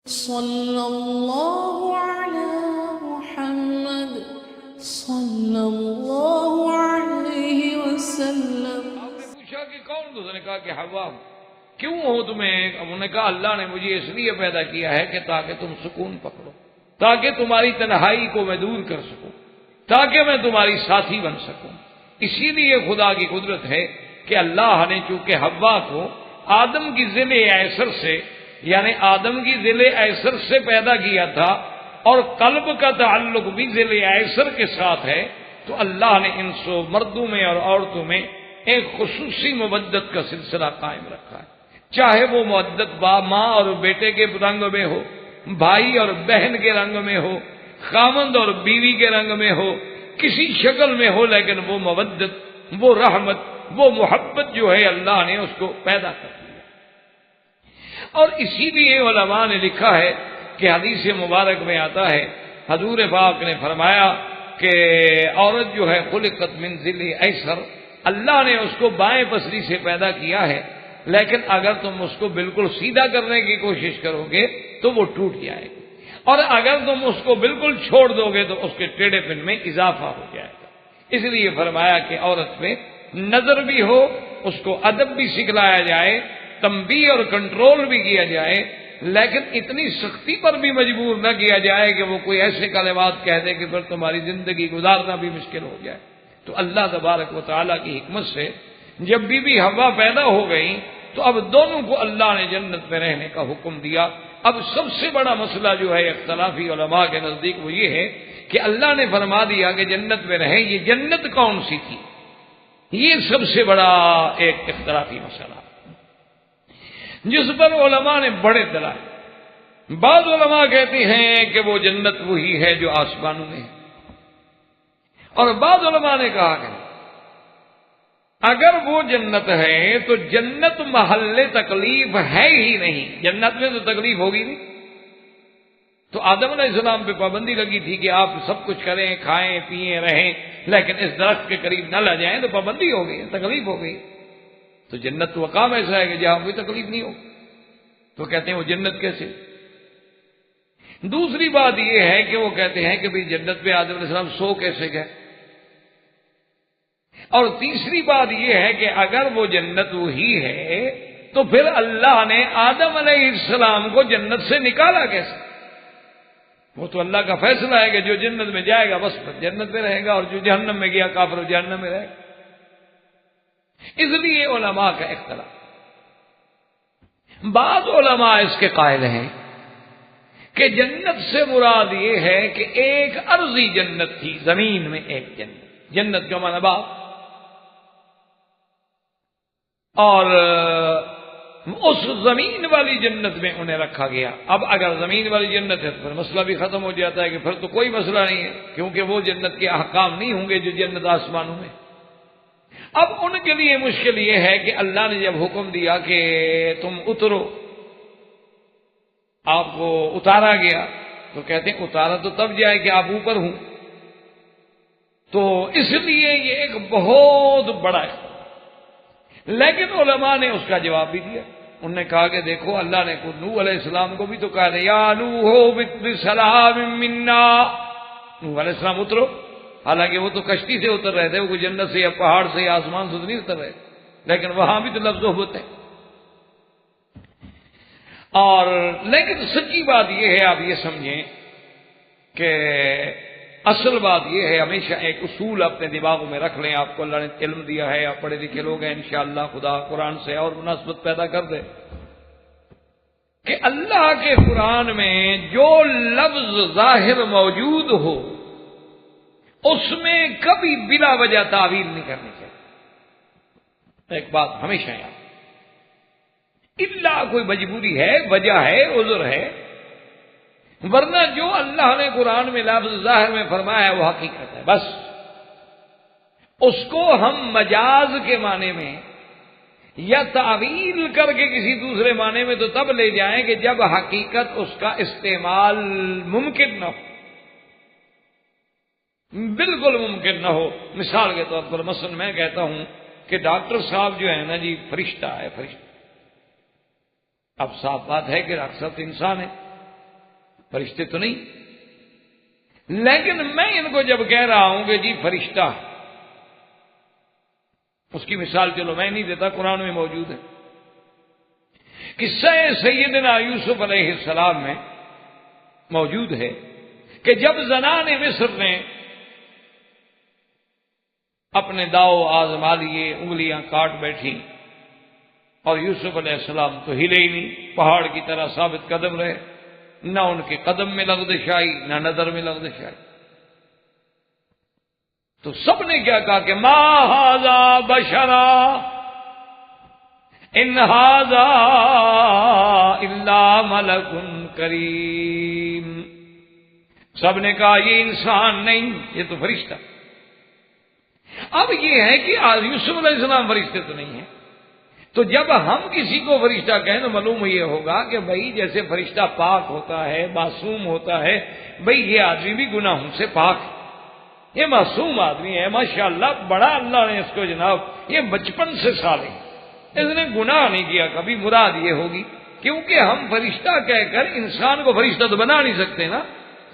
صلی اللہ علی محمد صلی اللہ علیہ وسلم۔ آپ نے پوچھا کہ کون؟ تو اس نے کہا کہ حوا۔ کیوں ہو تمہیں؟ انہوں نے کہا اللہ نے مجھے اس لیے پیدا کیا ہے کہ تاکہ تم سکون پکڑو، تاکہ تمہاری تنہائی کو میں دور کر سکوں، تاکہ میں تمہاری ساتھی بن سکوں۔ اسی لیے خدا کی قدرت ہے کہ اللہ نے چونکہ حوا کو آدم کی ذیل ایسر سے، یعنی آدم کی ذیل ایسر سے پیدا کیا تھا، اور قلب کا تعلق بھی ذیل ایسر کے ساتھ ہے، تو اللہ نے ان سو مردوں میں اور عورتوں میں ایک خصوصی مودت کا سلسلہ قائم رکھا ہے، چاہے وہ مودت ماں اور بیٹے کے رنگ میں ہو، بھائی اور بہن کے رنگ میں ہو، خاوند اور بیوی کے رنگ میں ہو، کسی شکل میں ہو، لیکن وہ مودت، وہ رحمت، وہ محبت جو ہے اللہ نے اس کو پیدا کر دیا۔ اور اسی لیے علماء نے لکھا ہے کہ حدیث مبارک میں آتا ہے، حضور پاک نے فرمایا کہ عورت جو ہے خلقت من ذل ایسر، اللہ نے اس کو بائیں پسلی سے پیدا کیا ہے، لیکن اگر تم اس کو بالکل سیدھا کرنے کی کوشش کرو گے تو وہ ٹوٹ جائے گی، اور اگر تم اس کو بالکل چھوڑ دو گے تو اس کے ٹیڑھے پن میں اضافہ ہو جائے گا۔ اس لیے فرمایا کہ عورت میں نظر بھی ہو، اس کو ادب بھی سکھلایا جائے، تنبیہ اور کنٹرول بھی کیا جائے، لیکن اتنی سختی پر بھی مجبور نہ کیا جائے کہ وہ کوئی ایسے کلمات کہہ دے کہ پھر تمہاری زندگی گزارنا بھی مشکل ہو جائے۔ تو اللہ تبارک و تعالیٰ کی حکمت سے جب بی بی حوا پیدا ہو گئی تو اب دونوں کو اللہ نے جنت میں رہنے کا حکم دیا۔ اب سب سے بڑا مسئلہ جو ہے اختلافی علماء کے نزدیک وہ یہ ہے کہ اللہ نے فرما دیا کہ جنت میں رہیں، یہ جنت کون سی تھی؟ یہ سب سے بڑا ایک اختلافی مسئلہ جس پر علماء نے بڑے دلائل۔ بعض علماء کہتے ہیں کہ وہ جنت وہی ہے جو آسمانوں میں ہے، اور بعض علماء نے کہا کہ اگر وہ جنت ہے تو جنت محل تکلیف ہے ہی نہیں، جنت میں تو تکلیف ہوگی نہیں۔ تو آدم علیہ السلام پہ پابندی لگی تھی کہ آپ سب کچھ کریں، کھائیں پیئیں رہیں، لیکن اس درخت کے قریب نہ لے جائیں، تو پابندی ہو گئی، تکلیف ہو گئی۔ تو جنت تو مقام ایسا ہے کہ جہاں کوئی تکلیف نہیں ہو، تو کہتے ہیں وہ جنت کیسے؟ دوسری بات یہ ہے کہ وہ کہتے ہیں کہ بھی جنت پہ آدم علیہ السلام سو کیسے گئے؟ اور تیسری بات یہ ہے کہ اگر وہ جنت وہی ہے تو پھر اللہ نے آدم علیہ السلام کو جنت سے نکالا کیسے؟ وہ تو اللہ کا فیصلہ ہے کہ جو جنت میں جائے گا بس جنت میں رہے گا، اور جو جہنم میں گیا کافر جہنم میں رہے گا۔ اس لیے علماء کا اختلاف۔ بعض علماء اس کے قائل ہیں کہ جنت سے مراد یہ ہے کہ ایک عرضی جنت تھی، زمین میں ایک جنت، جنت کا معنی باغ، اور اس زمین والی جنت میں انہیں رکھا گیا۔ اب اگر زمین والی جنت ہے تو پھر مسئلہ بھی ختم ہو جاتا ہے کہ پھر تو کوئی مسئلہ نہیں ہے، کیونکہ وہ جنت کے احکام نہیں ہوں گے جو جنت آسمانوں میں۔ اب ان کے لیے مشکل یہ ہے کہ اللہ نے جب حکم دیا کہ تم اترو، آپ کو اتارا گیا، تو کہتے ہیں اتارا تو تب جائے کہ آپ اوپر ہوں، تو اس لیے یہ ایک بہت بڑا ہے۔ لیکن علماء نے اس کا جواب بھی دیا، انہوں نے کہا کہ دیکھو اللہ نے نوح علیہ السلام کو بھی تو کہا تھا یا نوح بسلام منا، نوح علیہ السلام اترو، حالانکہ وہ تو کشتی سے اتر رہے تھے، وہ کوئی جنت سے یا پہاڑ سے یا آسمان سے تو نہیں اتر رہے، لیکن وہاں بھی تو لفظ ہوتے ہیں۔ اور لیکن سچی بات یہ ہے، آپ یہ سمجھیں کہ اصل بات یہ ہے، ہمیشہ ایک اصول اپنے دماغوں میں رکھ لیں، آپ کو اللہ نے علم دیا ہے، آپ پڑھے لکھے لوگ ہیں، انشاءاللہ خدا قرآن سے اور مناسبت پیدا کر دے کہ اللہ کے قرآن میں جو لفظ ظاہر موجود ہو اس میں کبھی بلا وجہ تعویل نہیں کرنی چاہیے۔ ایک بات ہمیشہ یاد، الا کوئی مجبوری ہے، وجہ ہے، عذر ہے، ورنہ جو اللہ نے قرآن میں لفظ ظاہر میں فرمایا ہے وہ حقیقت ہے، بس اس کو ہم مجاز کے معنی میں یا تعویل کر کے کسی دوسرے معنی میں تو تب لے جائیں کہ جب حقیقت اس کا استعمال ممکن نہ ہو، بالکل ممکن نہ ہو۔ مثال کے طور پر مثلا میں کہتا ہوں کہ ڈاکٹر صاحب جو ہے نا جی فرشتہ ہے، فرشتہ، اب صاف بات ہے کہ ڈاکٹر صاحب تو انسان ہے، فرشتے تو نہیں. لیکن میں ان کو جب کہہ رہا ہوں کہ جی فرشتہ، اس کی مثال چلو میں نہیں دیتا، قرآن میں موجود ہے. قصہ سیدنا یوسف علیہ السلام میں موجود ہے کہ جب زنان مصر نے اپنے داؤ آزما لیے، انگلیاں کاٹ بیٹھی، اور یوسف علیہ السلام تو ہلے ہی نہیں، پہاڑ کی طرح ثابت قدم رہے، نہ ان کے قدم میں لغزش آئی نہ نظر میں لغزش آئی. تو سب نے کیا کہا کہ ما ھذا بشرا ان ھذا الا ملک کریم. سب نے کہا یہ انسان نہیں، یہ تو فرشتہ. اب یہ ہے کہ یوسف علیہ السلام فرشتے تو نہیں ہیں، تو جب ہم کسی کو فرشتہ کہیں تو معلوم یہ ہوگا کہ بھائی جیسے فرشتہ پاک ہوتا ہے، معصوم ہوتا ہے، بھائی یہ آدمی بھی گناہوں سے پاک ہے، یہ معصوم آدمی ہے، ماشاءاللہ بڑا اللہ نے اس کو جناب یہ بچپن سے صالح، اس نے گناہ نہیں کیا کبھی. مراد یہ ہوگی کیونکہ ہم فرشتہ کہہ کر انسان کو فرشتہ تو بنا نہیں سکتے نا،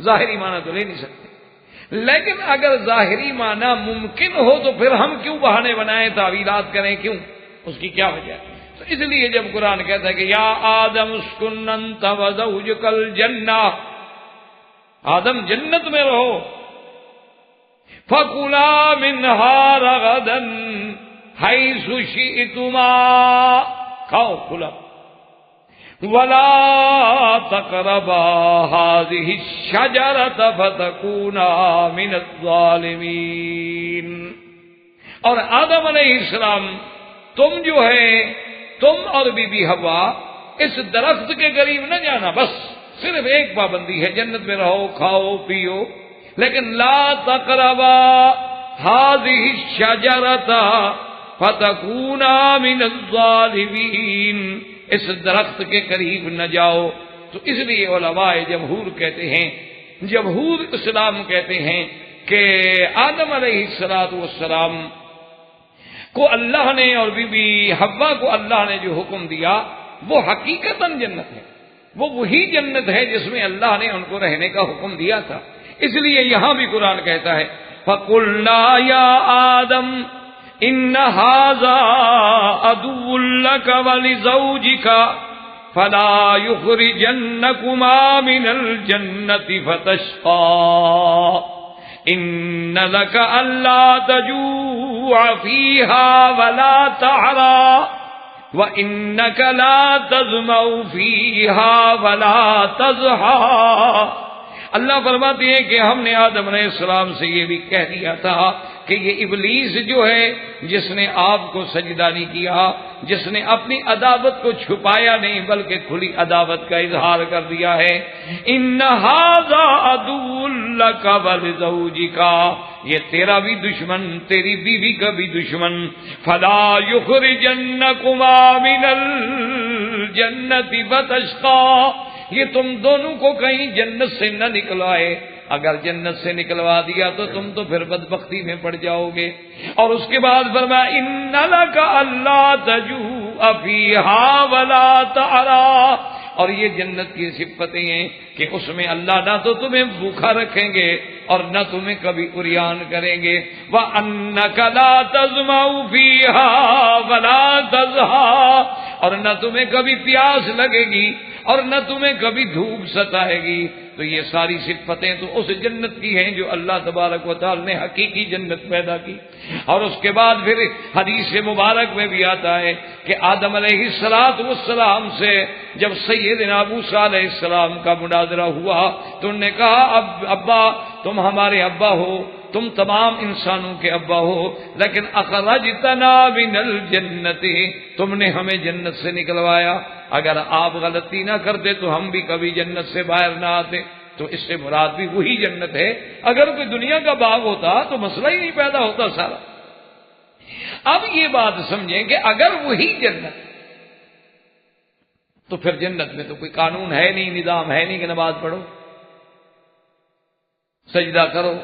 ظاہری معنی تو لے نہیں سکتے. لیکن اگر ظاہری معنی ممکن ہو تو پھر ہم کیوں بہانے بنائیں، تعویلات کریں، کیوں؟ اس کی کیا وجہ ہے؟ تو اس لیے جب قرآن کہتا ہے کہ یا آدم اسکن انت وزوجک الجنہ، آدم جنت میں رہو، فَكُلَا مِنْهَا رَغَدًا حَيْثُ شِئْتُمَا، کھاؤ کھلا، وَلَا تَقْرَبَا هَذِهِ الشَّجَرَةَ فَتَكُونَا مِنَ الظَّالِمِينَ. اور آدم علیہ السلام تم جو ہے، تم اور بی بی حوا اس درخت کے قریب نہ جانا، بس صرف ایک پابندی ہے، جنت میں رہو، کھاؤ پیو، لیکن لا تقربا هذه الشجرة فتكونا من الظالمين، اس درخت کے قریب نہ جاؤ. تو اس لیے علماء جمہور کہتے ہیں، جمہور اسلام کہتے ہیں کہ آدم علیہ السلام کو اللہ نے اور بی بی حوا کو اللہ نے جو حکم دیا وہ حقیقتاً جنت ہے، وہ وہی جنت ہے جس میں اللہ نے ان کو رہنے کا حکم دیا تھا. اس لیے یہاں بھی قرآن کہتا ہے فَقُلْنَا يَا آدَمْ إِنَّ هَذَا عَدُوٌّ لَكَ وَلِزَوْجِكَ فَلَا يُخْرِجَنَّكُمَا مِنَ الْجَنَّةِ فَتَشْقَىٰ إِنَّ لَكَ أَلَّا تَجُوعَ فِيهَا وَلَا تَعْرَىٰ وَإِنَّكَ لَا تَظْمَأُ فِيهَا وَلَا تَضْحَىٰ. اللہ فرماتے ہیں کہ ہم نے آدم علیہ السلام سے یہ بھی کہہ دیا تھا کہ یہ ابلیس جو ہے جس نے آپ کو سجدہ نہیں کیا، جس نے اپنی عداوت کو چھپایا نہیں بلکہ کھلی عداوت کا اظہار کر دیا ہے. ان ھذا عدو لک ولزوجک، یہ تیرا بھی دشمن، تیری بیوی کا بھی دشمن. فلا یخرجنکما من الجنۃ فتشقى، یہ تم دونوں کو کہیں جنت سے نہ نکلوائے، اگر جنت سے نکلوا دیا تو تم تو پھر بدبختی میں پڑ جاؤ گے. اور اس کے بعد فرمایا ان لک الا تجوع فیہا ولا تعریٰ، اور یہ جنت کی صفتیں ہیں کہ اس میں اللہ نہ تو تمہیں بھوکا رکھیں گے اور نہ تمہیں کبھی عریان کریں گے. وَأَنَّكَ لَا تَظْمَأُ فِيهَا وَلَا تَضْحَىٰ، اور نہ تمہیں کبھی پیاس لگے گی اور نہ تمہیں کبھی دھوپ ستائے گی. تو یہ ساری صفتیں تو اس جنت کی ہیں جو اللہ تبارک و تعالی نے حقیقی جنت پیدا کی. اور اس کے بعد پھر حدیث مبارک میں بھی آتا ہے کہ آدم علیہ السلام سے جب سیدنا موسیٰ علیہ السلام کا مناظرہ ہوا تو انہوں نے کہا ابا تم ہمارے ابا ہو، تم تمام انسانوں کے ابا ہو، لیکن اخرجتنا من الجنت، تم نے ہمیں جنت سے نکلوایا، اگر آپ غلطی نہ کرتے تو ہم بھی کبھی جنت سے باہر نہ آتے. تو اس سے مراد بھی وہی جنت ہے. اگر کوئی دنیا کا باغ ہوتا تو مسئلہ ہی نہیں پیدا ہوتا سارا. اب یہ بات سمجھیں کہ اگر وہی جنت تو پھر جنت میں تو کوئی قانون ہے نہیں، نظام ہے نہیں کہ نماز پڑھو، سجدہ کرو،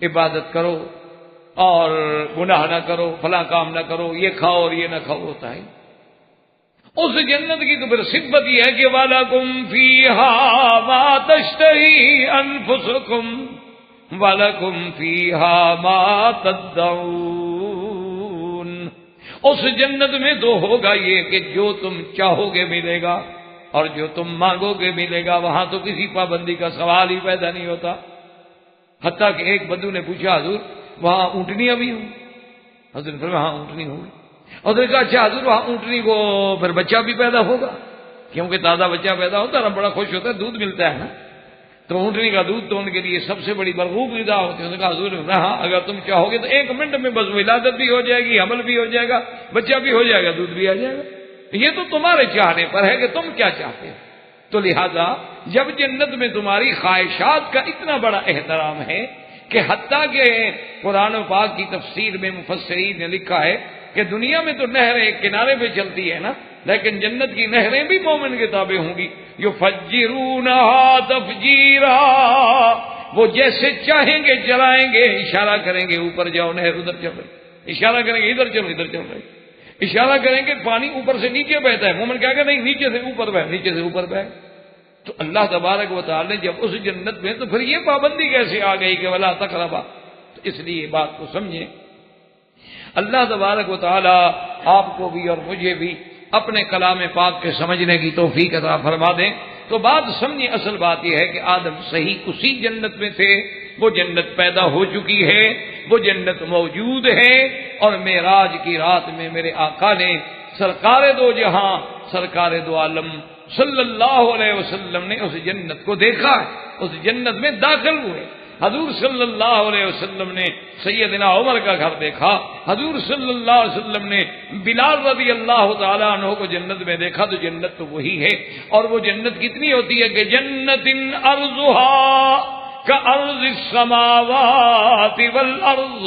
عبادت کرو اور گناہ نہ کرو، فلاں کام نہ کرو، یہ کھاؤ اور یہ نہ کھاؤ، ہوتا ہے. اس جنت کی تو پھر صفت یہ ہے کہ وَلَكُمْ فِيهَا مَا تَشْتَهِي أَنفُسُكُمْ وَلَكُمْ فِيهَا مَا تَدَّعُونَ. اس جنت میں تو ہوگا یہ کہ جو تم چاہو گے ملے گا اور جو تم مانگو گے ملے گا. وہاں تو کسی پابندی کا سوال ہی پیدا نہیں ہوتا. حتیٰ کہ ایک بدو نے پوچھا حضور وہاں اونٹنیاں بھی ہوں؟ حضور نے وہاں اونٹنی ہوگی. اور نے کہا اچھا حضور وہاں اونٹنی کو پھر بچہ بھی پیدا ہوگا؟ کیونکہ تازہ بچہ پیدا ہوتا ہے بڑا خوش ہوتا ہے، دودھ ملتا ہے نا. تو اونٹنی کا دودھ تو ان کے لیے سب سے بڑی مرغوب غذا ہوتی ہے. انہوں نے کہا حضور ہاں اگر تم چاہو گے تو 1 منٹ میں بس ولادت بھی ہو جائے گی، حمل بھی ہو جائے گا، بچہ بھی ہو جائے گا، دودھ بھی آ جائے گا. یہ تو تمہارے چاہنے پر ہے کہ تم کیا چاہتے ہو. تو لہذا جب جنت میں تمہاری خواہشات کا اتنا بڑا احترام ہے کہ حتیٰ کہ قرآن و پاک کی تفسیر میں مفسرین نے لکھا ہے کہ دنیا میں تو نہریں ایک کنارے پہ چلتی ہے نا، لیکن جنت کی نہریں بھی مومن کے تابع ہوں گی. یفجرونہا تفجیرا، وہ جیسے چاہیں گے چلائیں گے. اشارہ کریں گے اوپر جاؤ نہر ادھر چل رہی، اشارہ کریں گے ادھر چلو ادھر چل رہی، اشارہ کریں گے پانی اوپر سے نیچے بہتا ہے. مومن کیا کہ نہیں نیچے سے اوپر بہے، نیچے سے اوپر بہے. تو اللہ تبارک و تعالی نے جب اس جنت میں تو پھر یہ پابندی کیسے آ گئی کہ ولا تقربا. تو اس لیے بات کو سمجھیں. اللہ تبارک و تعالی آپ کو بھی اور مجھے بھی اپنے کلام پاک کے سمجھنے کی توفیق عطا فرما دیں. تو بات سمجھیں، اصل بات یہ ہے کہ آدم صحیح اسی جنت میں تھے، وہ جنت پیدا ہو چکی ہے، وہ جنت موجود ہے. اور معراج کی رات میں میرے آقا نے سرکار دو جہاں سرکار دو عالم صلی اللہ علیہ وسلم نے اس جنت کو دیکھا ہے، اس جنت میں داخل ہوئے. حضور صلی اللہ علیہ وسلم نے سیدنا عمر کا گھر دیکھا، حضور صلی اللہ علیہ وسلم نے بلال رضی اللہ تعالیٰ عنہ کو جنت میں دیکھا. تو جنت تو وہی ہے. اور وہ جنت کتنی ہوتی ہے کہ جنت ارضھا کارض السماوات والارض،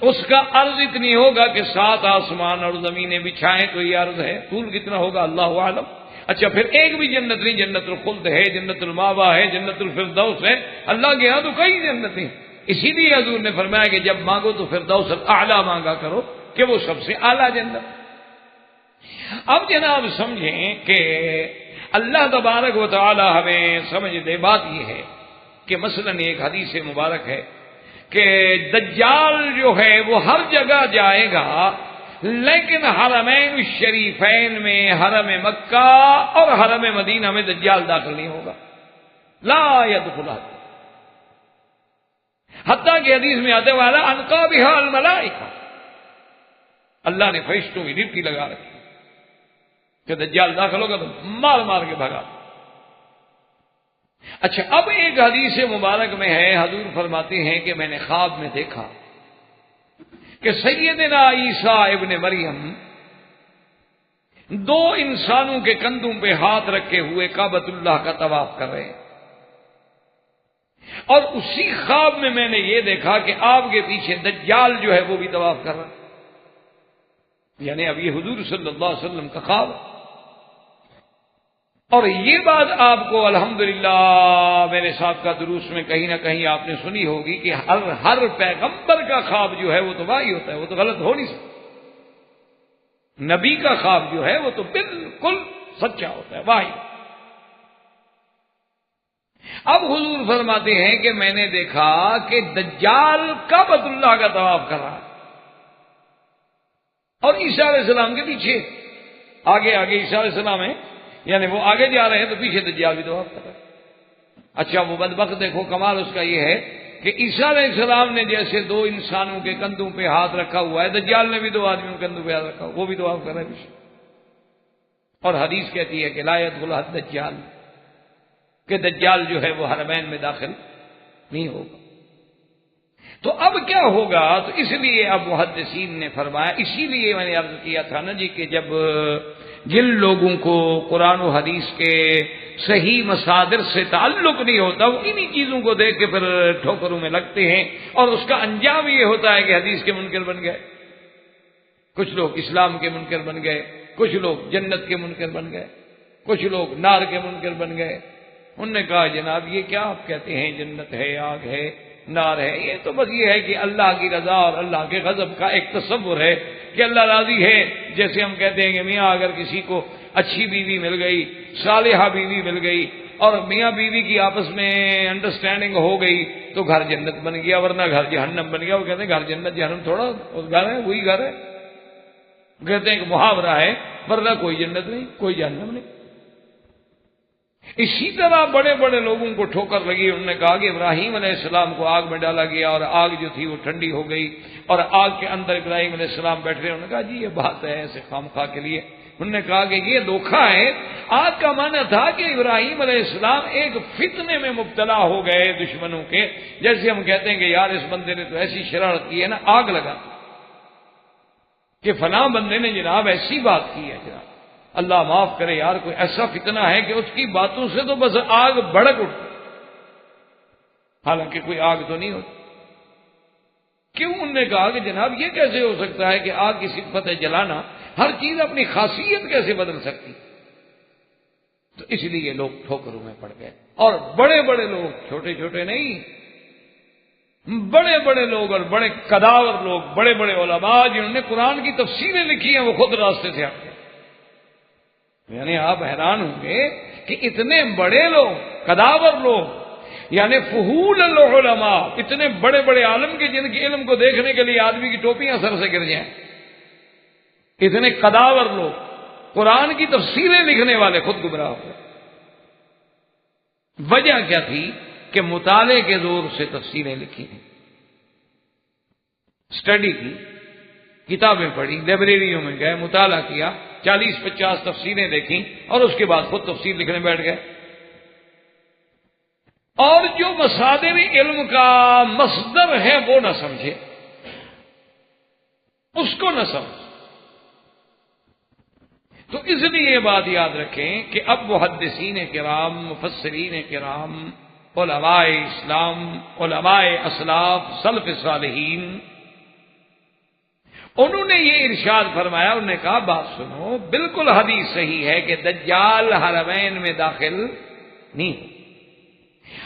اس کا عرض اتنی ہوگا کہ 7 آسمان اور زمینیں بچھائیں تو یہ عرض ہے. طول کتنا ہوگا اللہ عالم. اچھا پھر ایک بھی جنت نہیں، جنت الخلد ہے، جنت الماوا ہے، جنت الفردوس ہے. اللہ کے ہاں تو کئی جنتیں. اسی لیے حضور نے فرمایا کہ جب مانگو تو فردوس الاعلیٰ مانگا کرو کہ وہ سب سے اعلیٰ جنت. اب جناب سمجھیں کہ اللہ تبارک و تعالی ہمیں سمجھ دے. بات یہ ہے کہ مثلا ایک حدیث مبارک ہے کہ دجال جو ہے وہ ہر جگہ جائے گا، لیکن حرمین الشریفین میں حرم مکہ اور حرم مدینہ میں دجال داخل نہیں ہوگا. لا يدخلها، حتیٰ کہ حدیث میں آتے والا انقا بها الملائکہ، اللہ نے فرشتوں کی ڈیوٹی لگا رکھی کہ دجال داخل ہوگا تو مار مار کے بھگا. اچھا اب ایک حدیث مبارک میں ہے حضور فرماتے ہیں کہ میں نے خواب میں دیکھا کہ سیدنا عیسیٰ ابن مریم 2 انسانوں کے کندھوں پہ ہاتھ رکھے ہوئے کعبۃ اللہ کا طواف کر رہے ہیں. اور اسی خواب میں نے یہ دیکھا کہ آپ کے پیچھے دجال جو ہے وہ بھی طواف کر رہا ہے. یعنی اب یہ حضور صلی اللہ علیہ وسلم کا خواب. اور یہ بات آپ کو الحمدللہ میرے ساتھ کا دروس میں کہیں نہ کہیں آپ نے سنی ہوگی کہ ہر پیغمبر کا خواب جو ہے وہ تو واہی ہوتا ہے، وہ تو غلط ہو نہیں سکتا. نبی کا خواب جو ہے وہ تو بالکل سچا ہوتا ہے، واہی. اب حضور فرماتے ہیں کہ میں نے دیکھا کہ دجال کعبۃ اللہ کا طواف کر رہا ہے اور عیسیٰ علیہ السلام کے پیچھے آگے عیسیٰ علیہ السلام ہے، یعنی وہ آگے جا رہے ہیں تو پیچھے دجال بھی طواف کر رہا ہے. اچھا وہ بدبخت دیکھو کمال اس کا یہ ہے کہ عیسیٰ علیہ السلام نے جیسے 2 انسانوں کے کندھوں پہ ہاتھ رکھا ہوا ہے، دجال نے بھی 2 آدمیوں کے کندھوں پہ ہاتھ رکھا ہوا، وہ بھی طواف کر رہا ہے پیچھے. اور حدیث کہتی ہے کہ لا يدخل الدجال، کہ دجال جو ہے وہ حرمین میں داخل نہیں ہوگا. تو اب کیا ہوگا؟ تو اس لیے اب محدثین نے فرمایا، اسی لیے میں نے عرض کیا تھا نا جی کہ جب جن لوگوں کو قرآن و حدیث کے صحیح مصادر سے تعلق نہیں ہوتا وہ انہی چیزوں کو دیکھ کے پھر ٹھوکروں میں لگتے ہیں اور اس کا انجام یہ ہوتا ہے کہ حدیث کے منکر بن گئے. کچھ لوگ اسلام کے منکر بن گئے، کچھ لوگ جنت کے منکر بن گئے، کچھ لوگ نار کے منکر بن گئے. انہوں نے کہا جناب یہ کیا آپ کہتے ہیں جنت ہے، آگ ہے، نار ہے؟ یہ تو بس یہ ہے کہ اللہ کی رضا اور اللہ کے غضب کا ایک تصور ہے کہ اللہ راضی ہے. جیسے ہم کہتے ہیں کہ میاں اگر کسی کو اچھی بیوی مل گئی، صالحہ بیوی مل گئی، اور میاں بیوی کی آپس میں انڈرسٹینڈنگ ہو گئی تو گھر جنت بن گیا، ورنہ گھر جہنم بن گیا۔ وہ کہتے ہیں گھر جنت جہنم تھوڑا گھر ہے، وہی گھر ہے۔ کہتے ہیں کہ محاورہ ہے، ورنہ کوئی جنت نہیں، کوئی جہنم نہیں۔ اسی طرح بڑے بڑے لوگوں کو ٹھوکر لگی، انہوں نے کہا کہ ابراہیم علیہ السلام کو آگ میں ڈالا گیا اور آگ جو تھی وہ ٹھنڈی ہو گئی، اور آگ کے اندر ابراہیم علیہ السلام بیٹھ رہے۔ انہوں نے کہا جی یہ بات ہے ایسے خام خواہ کے لیے۔ انہوں نے کہا کہ یہ دھوکہ ہے۔ آگ کا معنی تھا کہ ابراہیم علیہ السلام ایک فتنے میں مبتلا ہو گئے دشمنوں کے، جیسے ہم کہتے ہیں کہ یار اس بندے نے تو ایسی شرارت کی ہے نا، آگ لگا کہ فلاں بندے نے جناب ایسی بات کی ہے جناب، اللہ معاف کرے یار، کوئی ایسا فتنہ ہے کہ اس کی باتوں سے تو بس آگ بھڑک اٹھتی، حالانکہ کوئی آگ تو نہیں ہوتی۔ کیوں؟ انہوں نے کہا کہ جناب یہ کیسے ہو سکتا ہے کہ آگ کی صفت ہے جلانا، ہر چیز اپنی خاصیت کیسے بدل سکتی؟ تو اس لیے لوگ ٹھوکروں میں پڑ گئے، اور بڑے بڑے لوگ، چھوٹے چھوٹے نہیں، بڑے بڑے لوگ اور بڑے قداور لوگ، بڑے بڑے علماء جنہوں نے قرآن کی تفسیریں لکھی ہیں، وہ خود راستے سے ہٹ گئے۔ یعنی آپ حیران ہوں گے کہ اتنے بڑے لوگ، قداور لوگ، یعنی فحول العلماء، اتنے بڑے بڑے عالم کے جن کے علم کو دیکھنے کے لیے آدمی کی ٹوپیاں سر سے گر جائیں، اتنے قداور لوگ، قرآن کی تفسیریں لکھنے والے خود گمراہ ہو گئے۔ وجہ کیا تھی؟ کہ مطالعے کے زور سے تفسیریں لکھی ہیں، اسٹڈی کی، کتابیں پڑھی، لائبریریوں میں گئے، مطالعہ کیا، 40-50 تفسیریں دیکھیں، اور اس کے بعد خود تفسیر لکھنے بیٹھ گئے۔ اور جو مصادر علم کا مصدر ہے وہ نہ سمجھے، اس کو نہ سمجھے۔ تو اس لیے یہ بات یاد رکھیں کہ اب محدثین کرام، مفسرین کرام، علماء اسلام، علماء اسلاف، سلف صالحین، انہوں نے یہ ارشاد فرمایا، انہوں نے کہا بات سنو، بالکل حدیث صحیح ہے کہ دجال حرمین میں داخل نہیں ہو،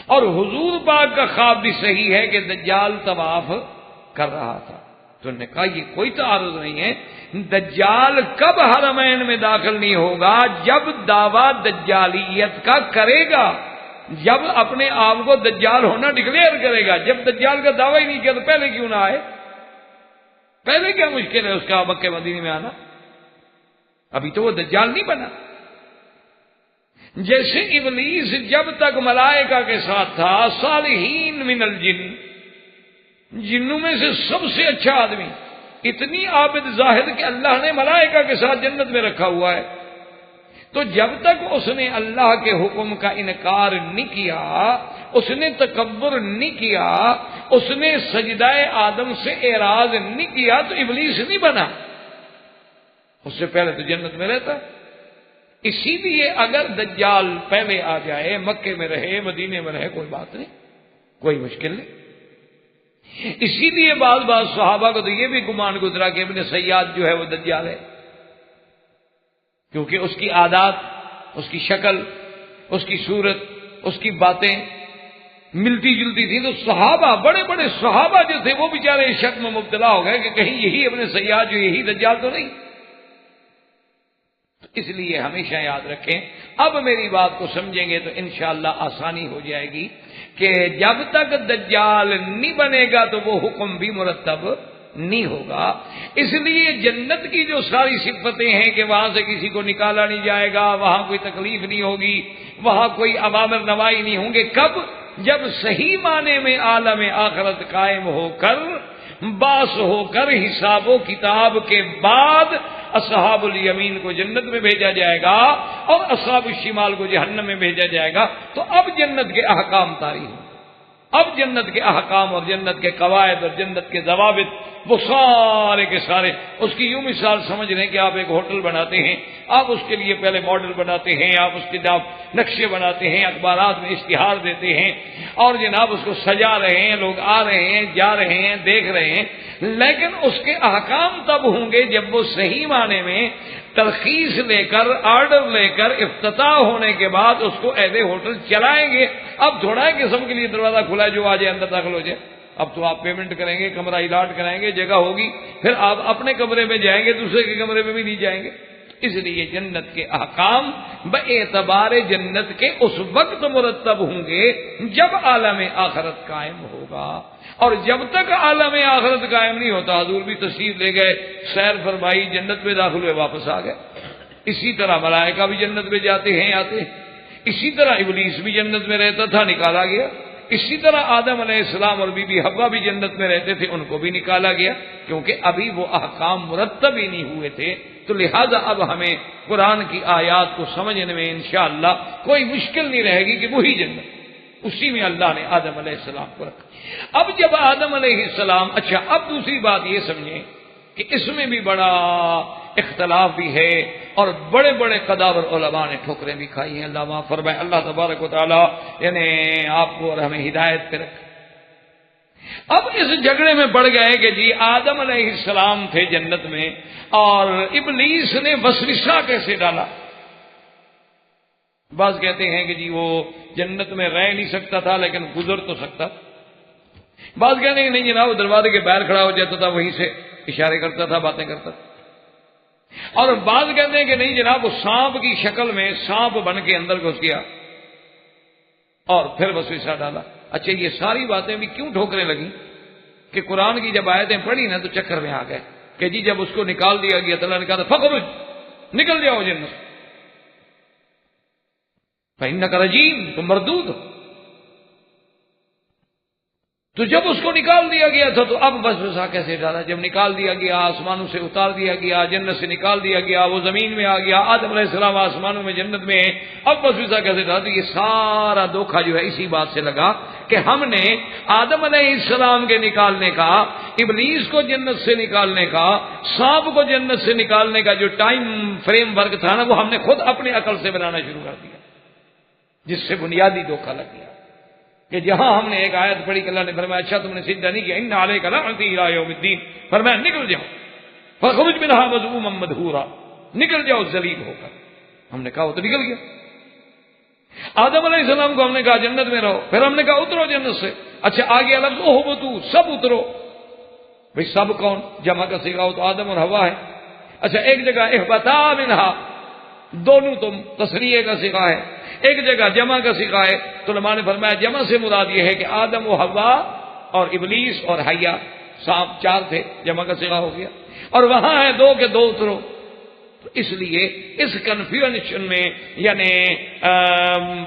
اور حضور پاک کا خواب بھی صحیح ہے کہ دجال طواف کر رہا تھا۔ تو انہوں نے کہا یہ کوئی تعارض نہیں ہے، دجال کب حرمین میں داخل نہیں ہوگا؟ جب دعویٰ دجالیت کا کرے گا، جب اپنے آپ کو دجال ہونا ڈکلیئر کرے گا۔ جب دجال کا دعویٰ ہی نہیں کیا تو پہلے کیوں نہ آئے؟ پہلے کیا مشکل ہے اس کا مکہ مدینے میں آنا؟ ابھی تو وہ دجال نہیں بنا۔ جیسے ابلیس جب تک ملائکہ کے ساتھ تھا، صالحین من الجن، جنوں میں سے سب سے اچھا آدمی، اتنی عابد زاہد کہ اللہ نے ملائکہ کے ساتھ جنت میں رکھا ہوا ہے، تو جب تک اس نے اللہ کے حکم کا انکار نہیں کیا، اس نے تکبر نہیں کیا، اس نے سجدہ آدم سے اعراض نہیں کیا، تو ابلیس نہیں بنا۔ اس سے پہلے تو جنت میں رہتا۔ اسی لیے اگر دجال پہلے آ جائے، مکے میں رہے، مدینے میں رہے، کوئی بات نہیں، کوئی مشکل نہیں۔ اسی لیے بعض صحابہ کو تو یہ بھی گمان گزرا کہ ابن سیاد جو ہے وہ دجال ہے، کیونکہ اس کی عادات، اس کی شکل، اس کی صورت، اس کی باتیں ملتی جلتی تھی، تو صحابہ، بڑے بڑے صحابہ جو تھے وہ بیچارے اس شک میں مبتلا ہو گئے کہ کہیں یہی ابن سیاد جو یہی دجال تو نہیں۔ تو اس لیے ہمیشہ یاد رکھیں، اب میری بات کو سمجھیں گے تو انشاءاللہ آسانی ہو جائے گی کہ جب تک دجال نہیں بنے گا تو وہ حکم بھی مرتب نہیں ہوگا۔ اس لیے جنت کی جو ساری صفتیں ہیں کہ وہاں سے کسی کو نکالا نہیں جائے گا، وہاں کوئی تکلیف نہیں ہوگی، وہاں کوئی اوامر نواہی نہیں ہوں گے، کب؟ جب صحیح معنی میں عالم آخرت قائم ہو کر، باس ہو کر، حساب و کتاب کے بعد اصحاب الیمین کو جنت میں بھیجا جائے گا اور اصحاب الشمال کو جہنم میں بھیجا جائے گا، تو اب جنت کے احکام طاری ہوں۔ اب جنت کے احکام اور جنت کے قواعد اور جنت کے ضوابط وہ سارے کے سارے، اس کی یوں مثال سمجھ رہے ہیں کہ آپ ایک ہوٹل بناتے ہیں، آپ اس کے لیے پہلے ماڈل بناتے ہیں، آپ اس کے نقشے بناتے ہیں، اخبارات میں اشتہار دیتے ہیں، اور جناب اس کو سجا رہے ہیں، لوگ آ رہے ہیں، جا رہے ہیں، دیکھ رہے ہیں، لیکن اس کے احکام تب ہوں گے جب وہ صحیح معنی میں ترخیص لے کر، آرڈر لے کر، افتتاح ہونے کے بعد اس کو ایسے ہوٹل چلائیں گے۔ اب تھوڑا ہے کہ سب کے لیے دروازہ کھلا ہے، جو آ جائے اندر داخل ہو جائے۔ اب تو آپ پیمنٹ کریں گے، کمرہ الاٹ کرائیں گے، جگہ ہوگی، پھر آپ اپنے کمرے میں جائیں گے، دوسرے کے کمرے میں بھی نہیں جائیں گے۔ اس لیے جنت کے احکام باعتبار جنت کے اس وقت مرتب ہوں گے جب عالم آخرت قائم ہوگا، اور جب تک عالم آخرت قائم نہیں ہوتا، حضور بھی تشریف لے گئے، سیر فرمائی، جنت میں داخل ہوئے، واپس آ گئے۔ اسی طرح ملائکہ بھی جنت میں جاتے ہیں آتے ہیں، اسی طرح ابلیس بھی جنت میں رہتا تھا، نکالا گیا، اسی طرح آدم علیہ السلام اور بی بی حوا بھی جنت میں رہتے تھے، ان کو بھی نکالا گیا، کیونکہ ابھی وہ احکام مرتب ہی نہیں ہوئے تھے۔ تو لہذا اب ہمیں قرآن کی آیات کو سمجھنے میں انشاءاللہ کوئی مشکل نہیں رہے گی کہ وہی جنت، اسی میں اللہ نے آدم علیہ السلام کو رکھا۔ اب جب آدم علیہ السلام، اچھا اب دوسری بات یہ سمجھیں کہ اس میں بھی بڑا اختلاف بھی ہے، اور بڑے بڑے قداور علماء نے ٹھوکریں بھی کھائی ہیں، اللہ معاف فرمائے، اللہ تبارک و تعالی یعنی آپ کو اور ہمیں ہدایت پہ رکھے۔ اب اس جھگڑے میں پڑ گئے کہ جی آدم علیہ السلام تھے جنت میں، اور ابلیس نے وسوسہ کیسے ڈالا؟ بعض کہتے ہیں کہ جی وہ جنت میں رہ نہیں سکتا تھا لیکن گزر تو سکتا، بعض کہتے ہیں کہ نہیں جناب وہ دروازے کے باہر کھڑا ہو جاتا تھا، وہیں سے اشارے کرتا تھا، باتیں کرتا تھا، اور بعض کہتے ہیں کہ نہیں جناب وہ سانپ کی شکل میں سانپ بن کے اندر گھس گیا اور پھر وسوسہ ڈالا۔ اچھا یہ ساری باتیں بھی کیوں ٹھوکریں لگیں کہ قرآن کی جب آیتیں پڑھی نا تو چکر میں آ گئے کہ جی جب اس کو نکال دیا گیا، اللہ نے کہا تھا فخرج، نکل جاؤ جنت، فإنک رجیم، تم مردود ہو۔ تو جب اس کو نکال دیا گیا تھا تو اب وسوسہ کیسے ڈالا؟ جب نکال دیا گیا، آسمانوں سے اتار دیا گیا، جنت سے نکال دیا گیا، وہ زمین میں آ گیا، آدم علیہ السلام آسمانوں میں جنت میں ہیں، اب وسوسہ کیسے ڈالا؟ تو یہ سارا دھوکہ جو ہے اسی بات سے لگا کہ ہم نے آدم علیہ السلام کے نکالنے کا، ابلیس کو جنت سے نکالنے کا، سانپ کو جنت سے نکالنے کا جو ٹائم فریم ورک تھا نا، وہ ہم نے خود اپنی عقل سے بنانا شروع کر دیا، جس سے بنیادی دھوکہ لگ گیا کہ جہاں ہم نے ایک آیت پڑھی کہ اللہ نے فرمایا اچھا تم نے سجدہ نہیں کیا، ان علیک لعنتی الی یوم الدین، فرمایا نکل جاؤ، فخرج منھا مذءوما مدحورا، نکل جاؤ ذلیل ہو کر۔ ہم نے کہا وہ تو نکل گیا۔ آدم علیہ السلام کو ہم نے کہا جنت میں رہو، پھر ہم نے کہا اترو جنت سے، اچھا آگے لفظ اہبطوا، سب اترو، بھئی سب کون؟ جمع کا صیغہ ہو تو آدم اور حوا ہے۔ اچھا ایک جگہ اہبطا منھا، دونوں تم تصریح کا صیغہ ہے، ایک جگہ جمع کا صیغہ ہے، تو علماء نے فرمایا جمع سے مراد یہ ہے کہ آدم و حوا اور ابلیس اور حیا، سانپ چار تھے، جمع کا صیغہ ہو گیا، اور وہاں ہے دو کے دو اترو۔ تو اس لیے اس کنفیوژن میں یعنی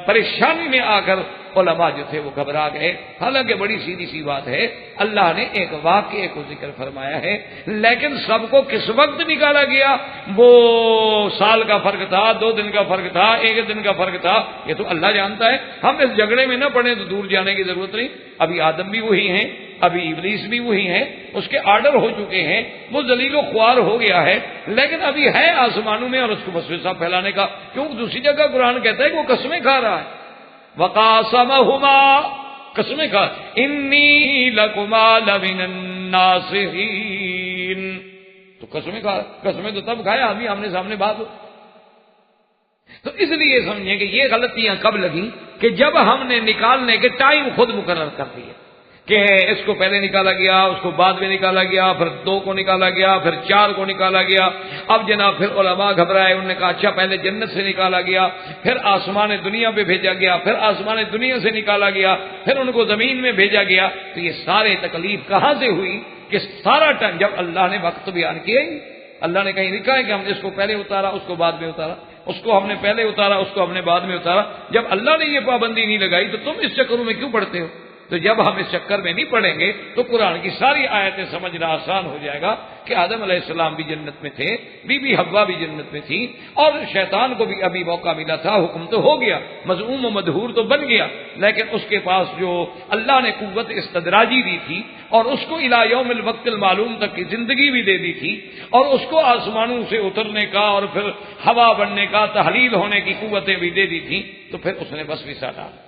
پریشانی میں آ کر علماء جو تھے وہ گھبرا گئے۔ حالانکہ بڑی سیدھی سی بات ہے، اللہ نے ایک واقعے کو ذکر فرمایا ہے، لیکن سب کو کس وقت نکالا گیا؟ وہ سال کا فرق تھا، 2 دن کا فرق تھا، 1 دن کا فرق تھا، یہ تو اللہ جانتا ہے۔ ہم اس جھگڑے میں نہ پڑیں تو دور جانے کی ضرورت نہیں۔ ابھی آدم بھی وہی ہیں، ابھی ابلیس بھی وہی ہیں، اس کے آرڈر ہو چکے ہیں، وہ ذلیل و خوار ہو گیا ہے، لیکن ابھی ہے آسمانوں میں، اور اس کو وسوسہ پھیلانے کا، کیونکہ دوسری جگہ قرآن کہتا ہے کہ وہ قسمیں کھا رہا ہے، وقاسمہما، قسمیں کھا، انی لکما لمن الناصحین، تو قسمیں کھا، قسمیں تو تب کھایا ابھی آمنے سامنے بات ہو۔ تو اس لیے سمجھیں کہ یہ غلطیاں کب لگیں کہ جب ہم نے نکالنے کے ٹائم خود مقرر کر دیے کہ اس کو پہلے نکالا گیا، اس کو بعد میں نکالا گیا، پھر 2 کو نکالا گیا، پھر 4 کو نکالا گیا۔ اب جناب پھر علماء گھبرائے، انہوں نے کہا اچھا پہلے جنت سے نکالا گیا، پھر آسمان دنیا پہ بھیجا گیا، پھر آسمان دنیا سے نکالا گیا، پھر ان کو زمین میں بھیجا گیا۔ تو یہ سارے تکلیف کہاں سے ہوئی کہ سارا ٹائم جب اللہ نے وقت بیان کیا ہی، اللہ نے کہیں لکھا ہے کہ ہم نے اس کو پہلے اتارا، اس کو بعد میں اتارا، اس کو ہم نے پہلے اتارا، اس کو ہم نے بعد میں اتارا۔ جب اللہ نے یہ پابندی نہیں لگائی تو تم اس چکروں میں کیوں پڑتے ہو؟ تو جب ہم اس چکر میں نہیں پڑیں گے تو قرآن کی ساری آیتیں سمجھنا آسان ہو جائے گا کہ آدم علیہ السلام بھی جنت میں تھے، بی بی حوا بھی جنت میں تھی، اور شیطان کو بھی ابھی موقع ملا تھا، حکم تو ہو گیا، مذموم و مدحور تو بن گیا، لیکن اس کے پاس جو اللہ نے قوت استدراجی دی تھی اور اس کو الی یوم الوقت المعلوم تک کی زندگی بھی دے دی تھی، اور اس کو آسمانوں سے اترنے کا اور پھر ہوا بننے کا، تحلیل ہونے کی قوتیں بھی دے دی تھیں، تو پھر اس نے وسوسہ ڈالا۔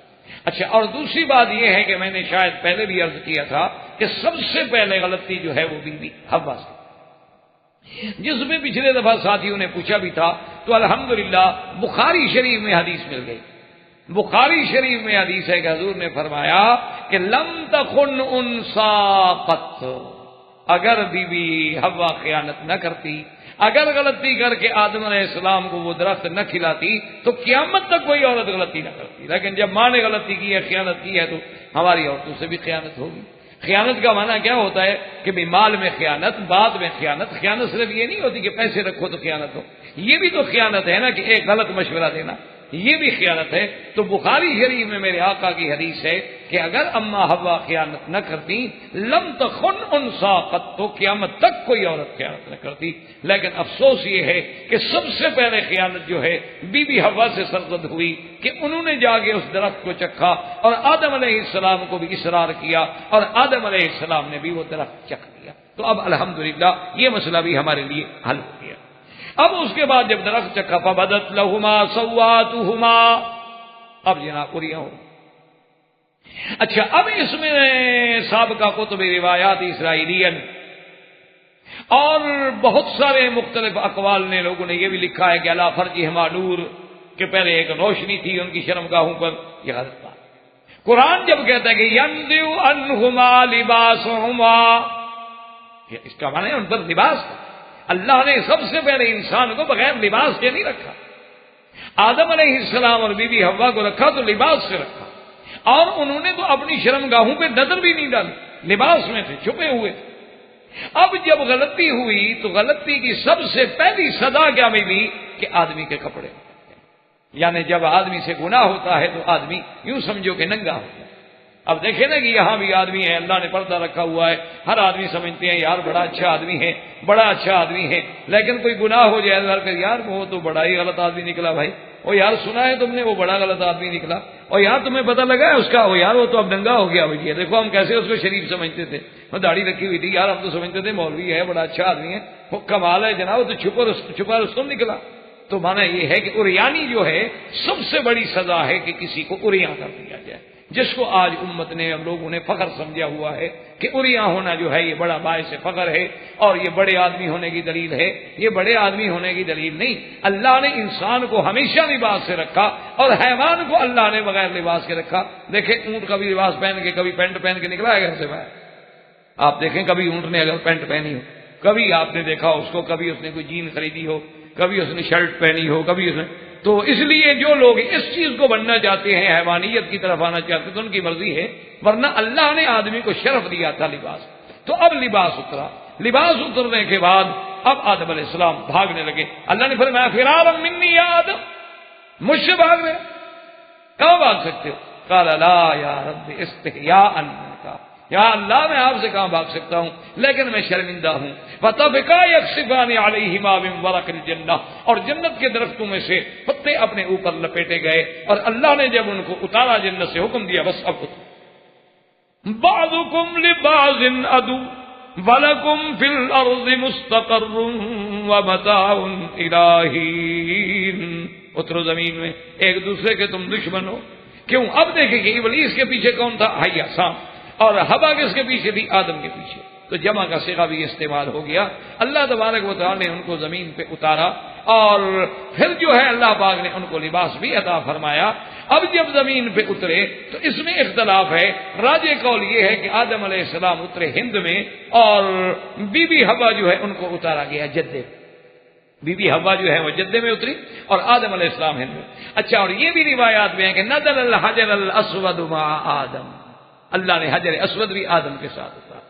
اچھا، اور دوسری بات یہ ہے کہ میں نے شاید پہلے بھی عرض کیا تھا کہ سب سے پہلے غلطی جو ہے وہ بی بی حوا سے، جس میں پچھلے دفعہ ساتھیوں نے پوچھا بھی تھا، تو الحمدللہ بخاری شریف میں حدیث مل گئی۔ بخاری شریف میں حدیث ہے کہ حضور نے فرمایا کہ لم تخن انسا قط، اگر بی بی حوا خیانت نہ کرتی، اگر غلطی کر کے آدم علیہ السلام کو وہ درخت نہ کھلاتی تو قیامت تک کوئی عورت غلطی نہ کرتی، لیکن جب ماں نے غلطی کی ہے، خیانت کی ہے، تو ہماری عورتوں سے بھی خیانت ہوگی۔ خیانت کا معنی کیا ہوتا ہے کہ بھی مال میں خیانت، بعد میں خیانت۔ خیانت صرف یہ نہیں ہوتی کہ پیسے رکھو تو خیانت ہو، یہ بھی تو خیانت ہے نا کہ ایک غلط مشورہ دینا، یہ بھی خیانت ہے۔ تو بخاری شریف میں میرے آقا کی حدیث ہے کہ اگر اما حوا خیانت نہ کرتی لم تخن انسا قط، تو قیامت تک کوئی عورت خیانت نہ کرتی۔ لیکن افسوس یہ ہے کہ سب سے پہلے خیانت جو ہے بی بی حوا سے سرزد ہوئی کہ انہوں نے جا کے اس درخت کو چکھا اور آدم علیہ السلام کو بھی اصرار کیا اور آدم علیہ السلام نے بھی وہ درخت چکھ لیا۔ تو اب الحمدللہ یہ مسئلہ بھی ہمارے لیے حل ہو گیا۔ اب اس کے بعد جب درخت چکھا فبدت لہما سواتہما، اب جناب اریاں ہو۔ اچھا، اب اس میں سابقہ کتب روایات اسرائیلیہ اور بہت سارے مختلف اقوال نے، لوگوں نے یہ بھی لکھا ہے کہ علی فرجہما نور، کہ پہلے ایک روشنی تھی ان کی شرمگاہوں پر، یہ غلط بات۔ قرآن جب کہتا ہے کہ ینزع عنہما لباسہما، اس کا معنی ہے ان پر لباس تھا۔ اللہ نے سب سے پہلے انسان کو بغیر لباس کے نہیں رکھا، آدم علیہ السلام اور بی بی حوا کو رکھا تو لباس سے رکھا، اور انہوں نے تو اپنی شرمگاہوں پہ نظر بھی نہیں ڈالی، لباس میں تھے، چھپے ہوئے تھے۔ اب جب غلطی ہوئی تو غلطی کی سب سے پہلی سزا کیا ملی کہ آدمی کے کپڑے، یعنی جب آدمی سے گناہ ہوتا ہے تو آدمی یوں سمجھو کہ ننگا ہوتا ہے۔ اب دیکھیں نا کہ یہاں بھی آدمی ہے، اللہ نے پردہ رکھا ہوا ہے، ہر آدمی سمجھتے ہیں یار بڑا اچھا آدمی ہے، بڑا اچھا آدمی ہے، لیکن کوئی گناہ ہو جائے اللہ کہ یار وہ تو بڑا ہی غلط آدمی نکلا بھائی، او یار سنا ہے تم نے وہ بڑا غلط آدمی نکلا، اور یار تمہیں پتہ لگا ہے اس کا، او یار وہ تو اب ننگا ہو گیا بھائی، دیکھو ہم کیسے اس کو شریف سمجھتے تھے، وہ داڑھی رکھی ہوئی تھی، یار ہم تو سمجھتے تھے مولوی ہے، بڑا اچھا آدمی ہے، وہ کمال ہے جناب، وہ تو چھپا رستم نکلا۔ تو معنی یہ ہے کہ عریانی جو ہے سب سے بڑی سزا ہے کہ کسی کو عریاں کر دیا جائے، جس کو آج امت نے، ہم لوگوں نے فخر سمجھا ہوا ہے کہ عریاں ہونا جو ہے یہ بڑا باعث فخر ہے اور یہ بڑے آدمی ہونے کی دلیل ہے۔ یہ بڑے آدمی ہونے کی دلیل نہیں، اللہ نے انسان کو ہمیشہ لباس سے رکھا اور حیوان کو اللہ نے بغیر لباس کے رکھا۔ دیکھیں اونٹ کبھی لباس پہن کے، کبھی پینٹ پہن کے نکلا ہے گھر سے باہر؟ آپ دیکھیں کبھی اونٹ نے اگر پینٹ پہنی ہو، کبھی آپ نے دیکھا اس کو، کبھی اس نے کوئی جین خریدی ہو، کبھی اس نے شرٹ پہنی ہو، کبھی اس نے، تو اس لیے جو لوگ اس چیز کو بننا چاہتے ہیں، حیوانیت کی طرف آنا چاہتے ہیں، تو ان کی مرضی ہے، ورنہ اللہ نے آدمی کو شرف دیا تھا لباس۔ تو اب لباس اترا، لباس اترنے کے بعد اب آدم علیہ السلام بھاگنے لگے۔ اللہ نے فرمایا فرارا منی یا آدم، مجھ سے بھاگ رہے، کہاں بھاگ سکتے ہو؟ قال لا یا رب استحیاء منک، یا اللہ میں آپ سے کہاں بھاگ سکتا ہوں، لیکن میں شرمندہ ہوں۔ فطفقا یخصفان علیہما من ورق الجنہ، اور جنت کے درختوں میں سے پتے اپنے اوپر لپیٹے گئے، اور اللہ نے جب ان کو اتارا جنت سے حکم دیا بس اب بعضکم لبعض عدو ولکم فی الارض مستقر ومتاع الی حین، اترو زمین میں، ایک دوسرے کے تم دشمن ہو۔ کیوں؟ اب دیکھیں کہ ابلیس کے پیچھے کون تھا؟ حیا سام، اور حوا کس کے پیچھے تھی؟ آدم کے پیچھے۔ تو جمع کا صیغہ بھی استعمال ہو گیا۔ اللہ تبارک و تعالی نے ان کو زمین پہ اتارا، اور پھر جو ہے اللہ پاک نے ان کو لباس بھی عطا فرمایا۔ اب جب زمین پہ اترے تو اس میں اختلاف ہے، راجح قول یہ ہے کہ آدم علیہ السلام اترے ہند میں، اور بی بی حوا جو ہے ان کو اتارا گیا جدے۔ بی بی حوا جو ہے وہ جدے میں اتری اور آدم علیہ السلام ہند میں۔ اچھا، اور یہ بھی روایات میں ہے کہ نزل الحجر الاسود مع آدم، اللہ نے حجر اسود بھی آدم کے ساتھ اتارا۔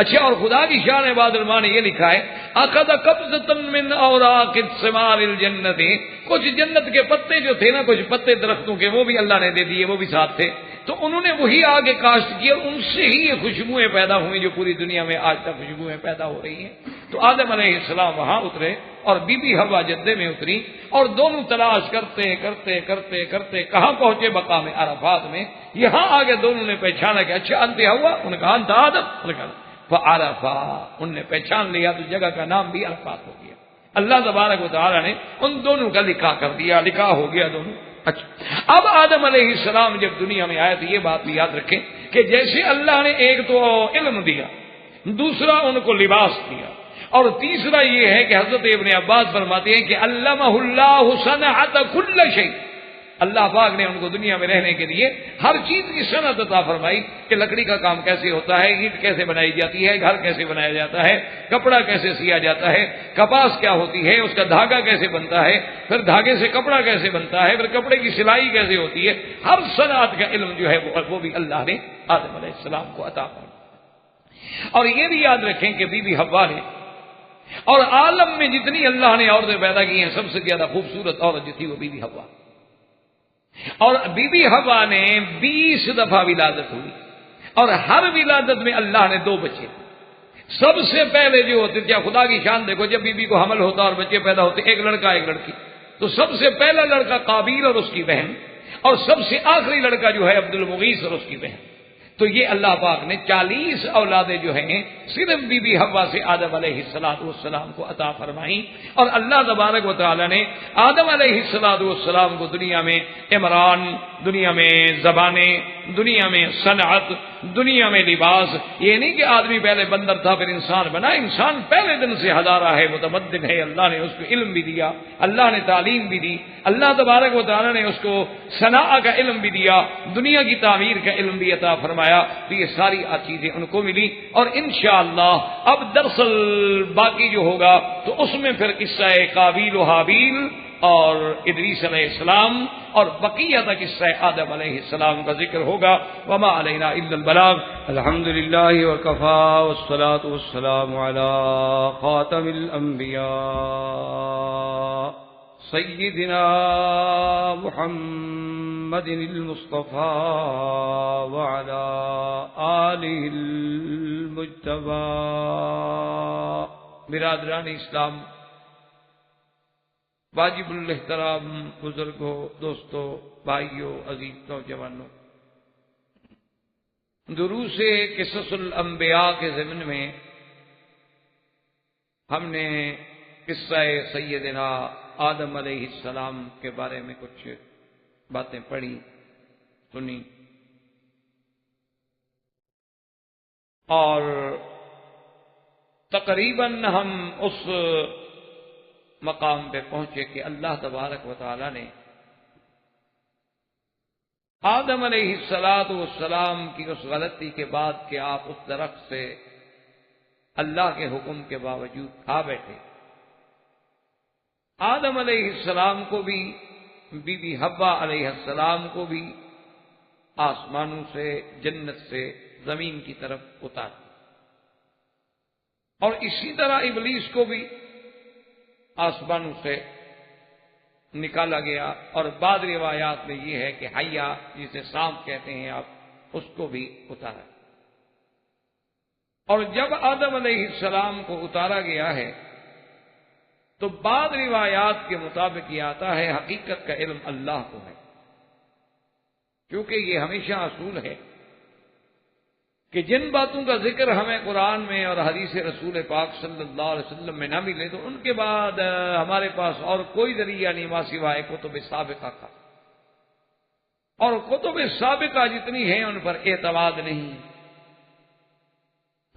اچھا، اور خدا کی شان بعض علماء نے یہ لکھا ہے اخذ قبضۃ من اوراق ثمار الجنت، کچھ جنت کے پتے جو تھے نا، کچھ پتے درختوں کے، وہ بھی اللہ نے دے دیے، وہ بھی ساتھ تھے، تو انہوں نے وہی آگے کاشت کی اور ان سے ہی یہ خوشبوئیں پیدا ہوئی جو پوری دنیا میں آج تک خوشبوئیں پیدا ہو رہی ہیں۔ تو آدم علیہ السلام وہاں اترے اور بی بی حوا جدے میں اتری، اور دونوں تلاش کرتے کرتے کرتے کرتے کہاں پہنچے؟ مقام عرفات میں۔ یہاں آگے دونوں نے پہچانا کہ اچھا انت حوا، انہوں نے کہا انت آدم، انہوں نے کہا فعرفا، ان نے پہچان لیا، تو جگہ کا نام بھی عرفات ہو گیا۔ اللہ تبارک و تعالی نے ان دونوں کا نکاح کر دیا، نکاح ہو گیا دونوں۔ اچھا، اب آدم علیہ السلام جب دنیا میں آئے تو یہ بات بھی یاد رکھیں کہ جیسے اللہ نے ایک تو علم دیا، دوسرا ان کو لباس دیا، اور تیسرا یہ ہے کہ حضرت ابن عباس فرماتے ہیں کہ علمہ اللہ صنعت کل شیء، اللہ پاک نے ان کو دنیا میں رہنے کے لیے ہر چیز کی صنعت عطا فرمائی کہ لکڑی کا کام کیسے ہوتا ہے، اینٹ کیسے بنائی جاتی ہے، گھر کیسے بنایا جاتا ہے، کپڑا کیسے سیا جاتا ہے، کپاس کیا ہوتی ہے، اس کا دھاگا کیسے بنتا ہے، پھر دھاگے سے کپڑا کیسے بنتا ہے، پھر کپڑے کی سلائی کیسے ہوتی ہے، ہر صنعت کا علم جو ہے وہ بھی اللہ نے آدم علیہ السلام کو عطا فرمایا۔ اور یہ بھی یاد رکھیں کہ بی بی حوا نے، اور عالم میں جتنی اللہ نے عورتیں پیدا کی ہیں سب سے زیادہ خوبصورت عورت جو تھی وہ بی بی حوا، اور بی بی حوا نے 20 دفعہ ولادت ہوئی، اور ہر ولادت میں اللہ نے 2 بچے۔ سب سے پہلے جو ہوتے کیا خدا کی شان دیکھو، جب بی بی کو حمل ہوتا اور بچے پیدا ہوتے، ایک لڑکا ایک لڑکی، تو سب سے پہلا لڑکا قابیل اور اس کی بہن، اور سب سے آخری لڑکا جو ہے عبد المغیث اور اس کی بہن۔ تو یہ اللہ پاک نے 40 اولادیں جو ہیں صرف بی بی حوا سے آدم علیہ السلام کو عطا فرمائیں، اور اللہ تبارک و تعالی نے آدم علیہ السلام کو دنیا میں عمران، دنیا میں زبانیں، دنیا میں صنعت، دنیا میں لباس، یہ نہیں کہ آدمی پہلے بندر تھا پھر انسان بنا، انسان پہلے دن سے ہزارہ ہے، متمدن ہے، اللہ نے اس کو علم بھی دیا، اللہ نے تعلیم بھی دی، اللہ تبارک و تعالی نے اس کو صنعت کا علم بھی دیا، دنیا کی تعمیر کا علم بھی عطا فرمایا، تو یہ ساری چیزیں ان کو ملی۔ اور انشاءاللہ اب دراصل باقی جو ہوگا تو اس میں پھر قصہ قابیل و حابیل اور ادریس علیہ السلام اور بقیہ تک قصہ آدم علیہ السلام کا ذکر ہوگا۔ وما علینا الا البلاغ۔ الحمدللہ وکفی والصلاة والسلام علی خاتم الانبیاء سیدنا محمد المصطفى وعلى آلہ المجتبى۔ برادران اسلام، واجب الاحترام بزرگوں، دوستوں، بھائیوں، عزیز نوجوانوں، دروس قصص الانبیاء کے ضمن میں ہم نے قصہ سیدنا آدم علیہ السلام کے بارے میں کچھ باتیں پڑھی، سنی، اور تقریباً ہم اس مقام پہ پہنچے کہ اللہ تبارک و تعالی نے آدم علیہ السلام کی اس غلطی کے بعد کہ آپ اس درخت سے اللہ کے حکم کے باوجود کھا بیٹھے، آدم علیہ السلام کو بھی، بی بی حوا علیہ السلام کو بھی آسمانوں سے، جنت سے زمین کی طرف اتار، اور اسی طرح ابلیس کو بھی آسمانوں سے نکالا گیا، اور بعض روایات میں یہ ہے کہ حیا جسے سانپ کہتے ہیں آپ، اس کو بھی اتارا۔ اور جب آدم علیہ السلام کو اتارا گیا ہے تو بعض روایات کے مطابق یہ آتا ہے حقیقت کا علم اللہ کو ہے، کیونکہ یہ ہمیشہ اصول ہے کہ جن باتوں کا ذکر ہمیں قرآن میں اور حدیث رسول پاک صلی اللہ علیہ وسلم میں نہ ملے تو ان کے بعد ہمارے پاس اور کوئی ذریعہ نہیں ماں سوائے کتب سابقہ کا، اور کتب سابقہ جتنی ہیں ان پر اعتماد نہیں۔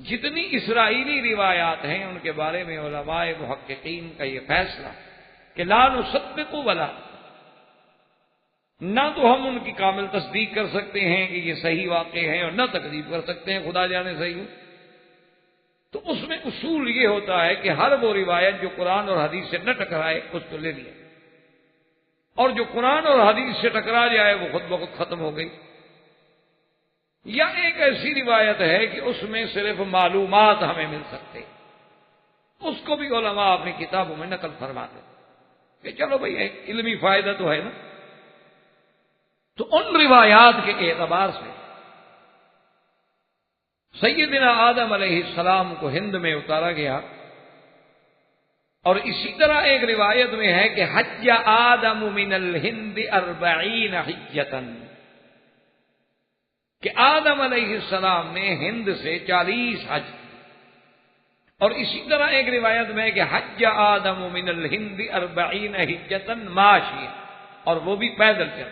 جتنی اسرائیلی روایات ہیں ان کے بارے میں علماء محققین کا یہ فیصلہ کہ لا نصدق ولا، نہ تو ہم ان کی کامل تصدیق کر سکتے ہیں کہ یہ صحیح واقع ہیں، اور نہ تکذیب کر سکتے ہیں، خدا جانے صحیح ہو۔ تو اس میں اصول یہ ہوتا ہے کہ ہر وہ روایت جو قرآن اور حدیث سے نہ ٹکرائے اس کو لے لیا، اور جو قرآن اور حدیث سے ٹکرا جائے وہ خود بخود ختم ہو گئی۔ یا ایک ایسی روایت ہے کہ اس میں صرف معلومات ہمیں مل سکتے، اس کو بھی علماء اپنی کتابوں میں نقل فرماتے کہ چلو بھئی ایک علمی فائدہ تو ہے نا۔ تو ان روایات کے اعتبار سے سیدنا آدم علیہ السلام کو ہند میں اتارا گیا، اور اسی طرح ایک روایت میں ہے کہ حج آدم من الہند 40 حجۃ، کہ آدم علیہ السلام نے ہند سے 40 حج، اور اسی طرح ایک روایت میں ہے کہ حج آدم من الہند 40 حجۃ ماشی، اور وہ بھی پیدل چل۔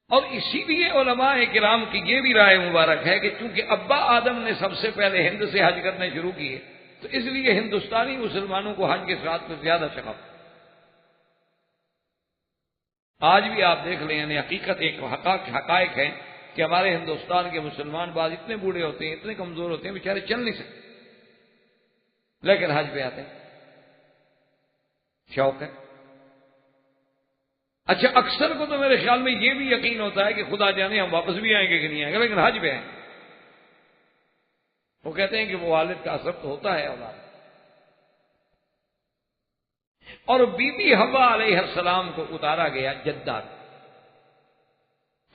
اور اسی لیے علماء کرام کی یہ بھی رائے مبارک ہے کہ چونکہ ابا آدم نے سب سے پہلے ہند سے حج کرنے شروع کیے تو اس لیے ہندوستانی مسلمانوں کو حج کے ساتھ کچھ زیادہ شغف۔ آج بھی آپ دیکھ لیں، یعنی حقیقت ایک حقائق ہے کہ ہمارے ہندوستان کے مسلمان بعض اتنے بوڑھے ہوتے ہیں، اتنے کمزور ہوتے ہیں، بیچارے چل نہیں سکتے، لیکن حج پہ آتے ہیں، شوق ہے۔ اچھا، اکثر کو تو میرے خیال میں یہ بھی یقین ہوتا ہے کہ خدا جانے ہم واپس بھی آئیں گے کہ نہیں آئیں گے، لیکن حج پہ آئیں گے۔ وہ کہتے ہیں کہ وہ والد کا اثر تو ہوتا ہے اولاد۔ اور بی بی حوا علیہ السلام کو اتارا گیا جدہ،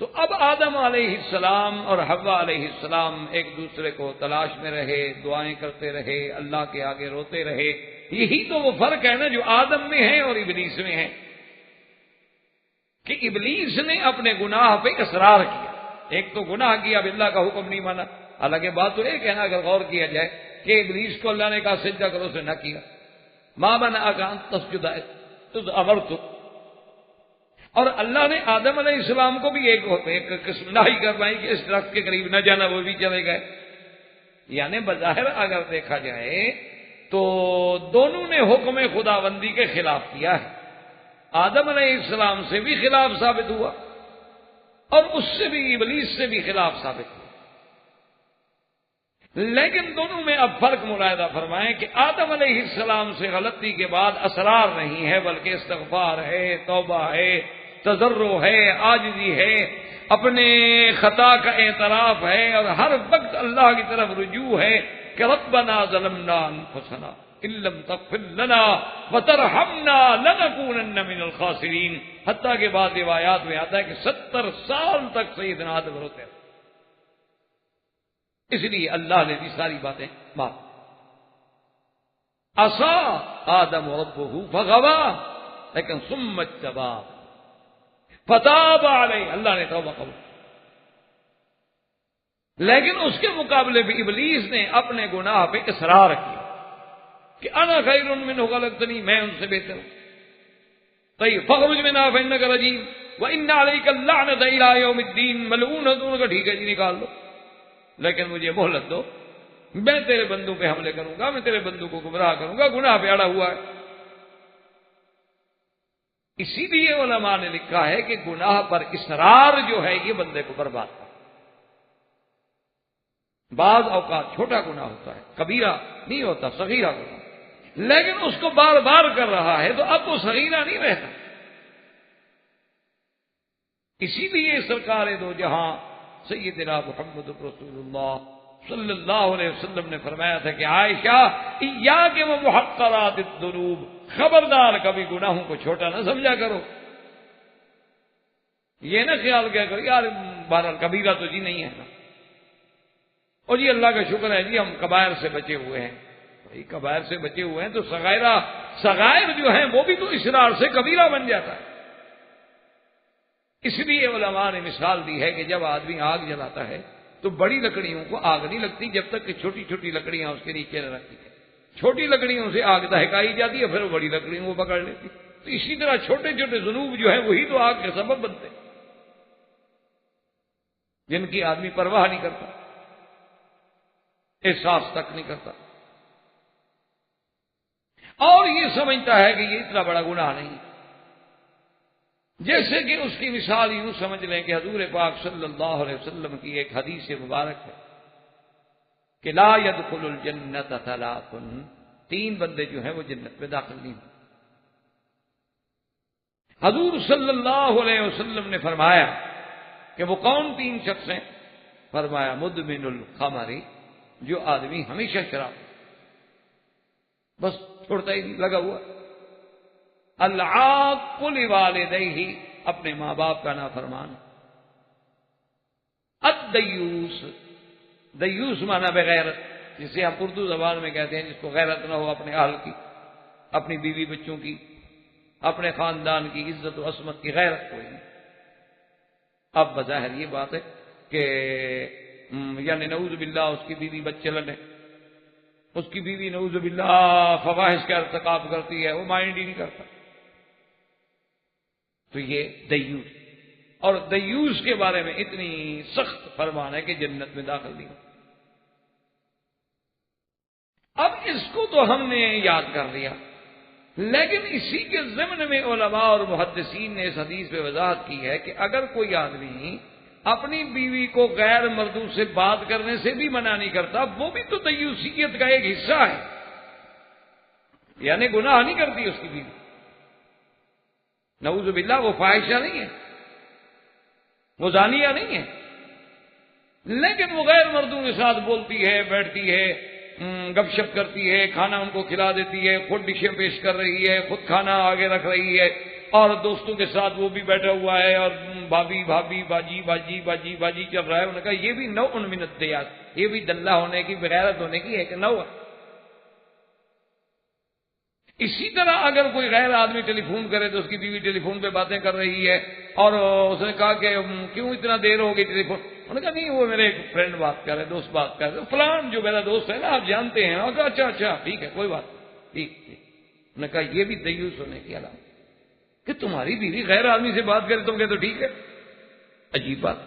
تو اب آدم علیہ السلام اور حوا علیہ السلام ایک دوسرے کو تلاش میں رہے، دعائیں کرتے رہے، اللہ کے آگے روتے رہے۔ یہی تو وہ فرق ہے نا جو آدم میں ہے اور ابلیس میں ہے، کہ ابلیس نے اپنے گناہ پہ اصرار کیا۔ ایک تو گناہ کیا، اب اللہ کا حکم نہیں مانا۔ حالانکہ بات تو ایک ہے نا، اگر غور کیا جائے کہ ابلیس کو اللہ نے کہا سجدہ کرو، سے نہ کیا۔ ماں منعک ان تسجد اذ امرتک، اور اللہ نے آدم علیہ السلام کو بھی ایک قسم نہی کروائی کہ اس درخت کے قریب نہ جانا، وہ بھی چلے گئے۔ یعنی بظاہر اگر دیکھا جائے تو دونوں نے حکم خداوندی کے خلاف کیا ہے۔ آدم علیہ السلام سے بھی خلاف ثابت ہوا اور اس سے بھی، ابلیس سے بھی خلاف ثابت ہوا۔ لیکن دونوں میں اب فرق ملاحظہ فرمائیں کہ آدم علیہ السلام سے غلطی کے بعد اسرار نہیں ہے، بلکہ استغفار ہے، توبہ ہے، تضرع ہے، عاجزی ہے، اپنے خطا کا اعتراف ہے، اور ہر وقت اللہ کی طرف رجوع ہے کہ ربنا ظلمنا انفسنا ان لم تغفر لنا وترحمنا لنکونن من الخاسرین، حتیٰ کہ بعض روایات میں آتا ہے کہ 70 سال تک سیدنا آدم روتے ہیں۔ اس لیے اللہ نے بھی ساری باتیں معاف۔ عصا آدم ربہ فغوا لیکن ثم اجتباہ فتاب علیہ، اللہ نے توبہ قبول۔ لیکن اس کے مقابلے میں ابلیس نے اپنے گناہ پہ اصرار کیا کہ انا خیر منہ خلقتنی، میں ان سے بہتر ہوں۔ طیب فاخرج منہا فانک رجیم وان علیک اللعنۃ الی یوم الدین، ملعون ہے تو، ٹھیک ہے جی نکال دو، لیکن مجھے مہلت دو، میں تیرے بندوں پہ حملے کروں گا، میں تیرے بندوں کو گمراہ کروں گا، گناہ پہ اڑا ہوا ہے۔ اسی لیے علماء نے لکھا ہے کہ گناہ پر اصرار جو ہے یہ بندے کو برباد کرتا ہے۔ بعض اوقات چھوٹا گناہ ہوتا ہے، کبیرہ نہیں ہوتا، صغیرہ گناہ، لیکن اس کو بار بار کر رہا ہے تو اب وہ صغیرہ نہیں رہتا۔ اسی لیے سرکار دو جہاں سیدنا محمد رسول اللہ صلی اللہ علیہ وسلم نے فرمایا تھا کہ عائشہ ایاک و محقرات الذنوب، خبردار کبھی گناہوں کو چھوٹا نہ سمجھا کرو۔ یہ نہ خیال کیا کرو یار بہرحال کبیرہ تو جی نہیں ہے نا، اور جی اللہ کا شکر ہے جی ہم کبائر سے بچے ہوئے ہیں۔ بھائی کبائر سے بچے ہوئے ہیں تو صغائر جو ہیں وہ بھی تو اصرار سے کبیرہ بن جاتا ہے۔ اس لیے علماء نے مثال دی ہے کہ جب آدمی آگ جلاتا ہے تو بڑی لکڑیوں کو آگ نہیں لگتی جب تک کہ چھوٹی چھوٹی لکڑیاں اس کے نیچے نہ رکھتی ہیں۔ چھوٹی لکڑیوں سے آگ دہکائی جاتی ہے، پھر وہ بڑی لکڑیوں کو پکڑ لیتی۔ تو اسی طرح چھوٹے چھوٹے ذنوب جو ہیں وہی تو آگ کے سبب بنتے ہیں، جن کی آدمی پرواہ نہیں کرتا، احساس تک نہیں کرتا، اور یہ سمجھتا ہے کہ یہ اتنا بڑا گناہ نہیں۔ جیسے کہ اس کی مثال یوں سمجھ لیں کہ حضور پاک صلی اللہ علیہ وسلم کی ایک حدیث مبارک ہے کہ لا يدخل الجنت ثلاث، 3 بندے جو ہیں وہ جنت میں داخل نہیں ہوں۔ حضور صلی اللہ علیہ وسلم نے فرمایا کہ وہ کون 3 شخص ہیں؟ فرمایا مدمن الخمر، جو آدمی ہمیشہ شراب بس چھوڑتا ہی نہیں، لگا ہوا۔ العاق لوالدیہ، اپنے ماں باپ کا نافرمان۔ الدیوس، دیوس مانا بغیرت، جسے ہم اردو زبان میں کہتے ہیں جس کو غیرت نہ ہو اپنے اہل کی، اپنی بیوی بچوں کی، اپنے خاندان کی عزت و عصمت کی غیرت کوئی نہیں۔ اب بظاہر یہ بات ہے کہ یعنی نعوذ باللہ اس کی بیوی بچے لڑے، اس کی بیوی نعوذ باللہ فواحش کا ارتکاب کرتی ہے، وہ مائنڈ ہی نہیں کرتا، تو یہ دیوس۔ اور دیوس کے بارے میں اتنی سخت فرمان ہے کہ جنت میں داخل نہیں ہو۔ اب اس کو تو ہم نے یاد کر لیا لیکن اسی کے ضمن میں علماء اور محدثین نے اس حدیث پہ وضاحت کی ہے کہ اگر کوئی آدمی اپنی بیوی کو غیر مردوں سے بات کرنے سے بھی منع نہیں کرتا، وہ بھی تو دیوسیت کا ایک حصہ ہے، یعنی گناہ نہیں کرتی اس کی بیوی، نعوذ باللہ، وہ فاحشہ نہیں ہے، وہ زانیہ نہیں ہے، لیکن وہ غیر مردوں کے ساتھ بولتی ہے، بیٹھتی ہے، گپ شپ کرتی ہے، کھانا ان کو کھلا دیتی ہے، خود ڈشیں پیش کر رہی ہے، خود کھانا آگے رکھ رہی ہے، اور دوستوں کے ساتھ وہ بھی بیٹھا ہوا ہے اور بھابھی بھابھی باجی باجی باجی باجی چل رہا ہے۔ انہوں نے کہا یہ بھی نوع من الدیات، یہ بھی دلہ ہونے کی، بغیرت ہونے کی ایک نوع ہے۔ اسی طرح اگر کوئی غیر آدمی ٹیلی فون کرے تو اس کی بیوی ٹیلی فون پہ باتیں کر رہی ہے، اور اس نے کہا کہ کیوں اتنا دیر ہو گئی ٹیلی فون، انہوں نے کہا نہیں وہ میرے ایک فرینڈ بات کر رہے، دوست بات کر رہے، فلان جو میرا دوست ہے نا آپ جانتے ہیں، اور کہا اچھا اچھا ٹھیک ہے کوئی بات ٹھیک ٹھیک۔ انہوں نے کہا یہ بھی دیوس ہونے کی علامت کہ تمہاری بیوی غیر آدمی سے بات کرے تم کہتے تو ٹھیک ہے، عجیب بات۔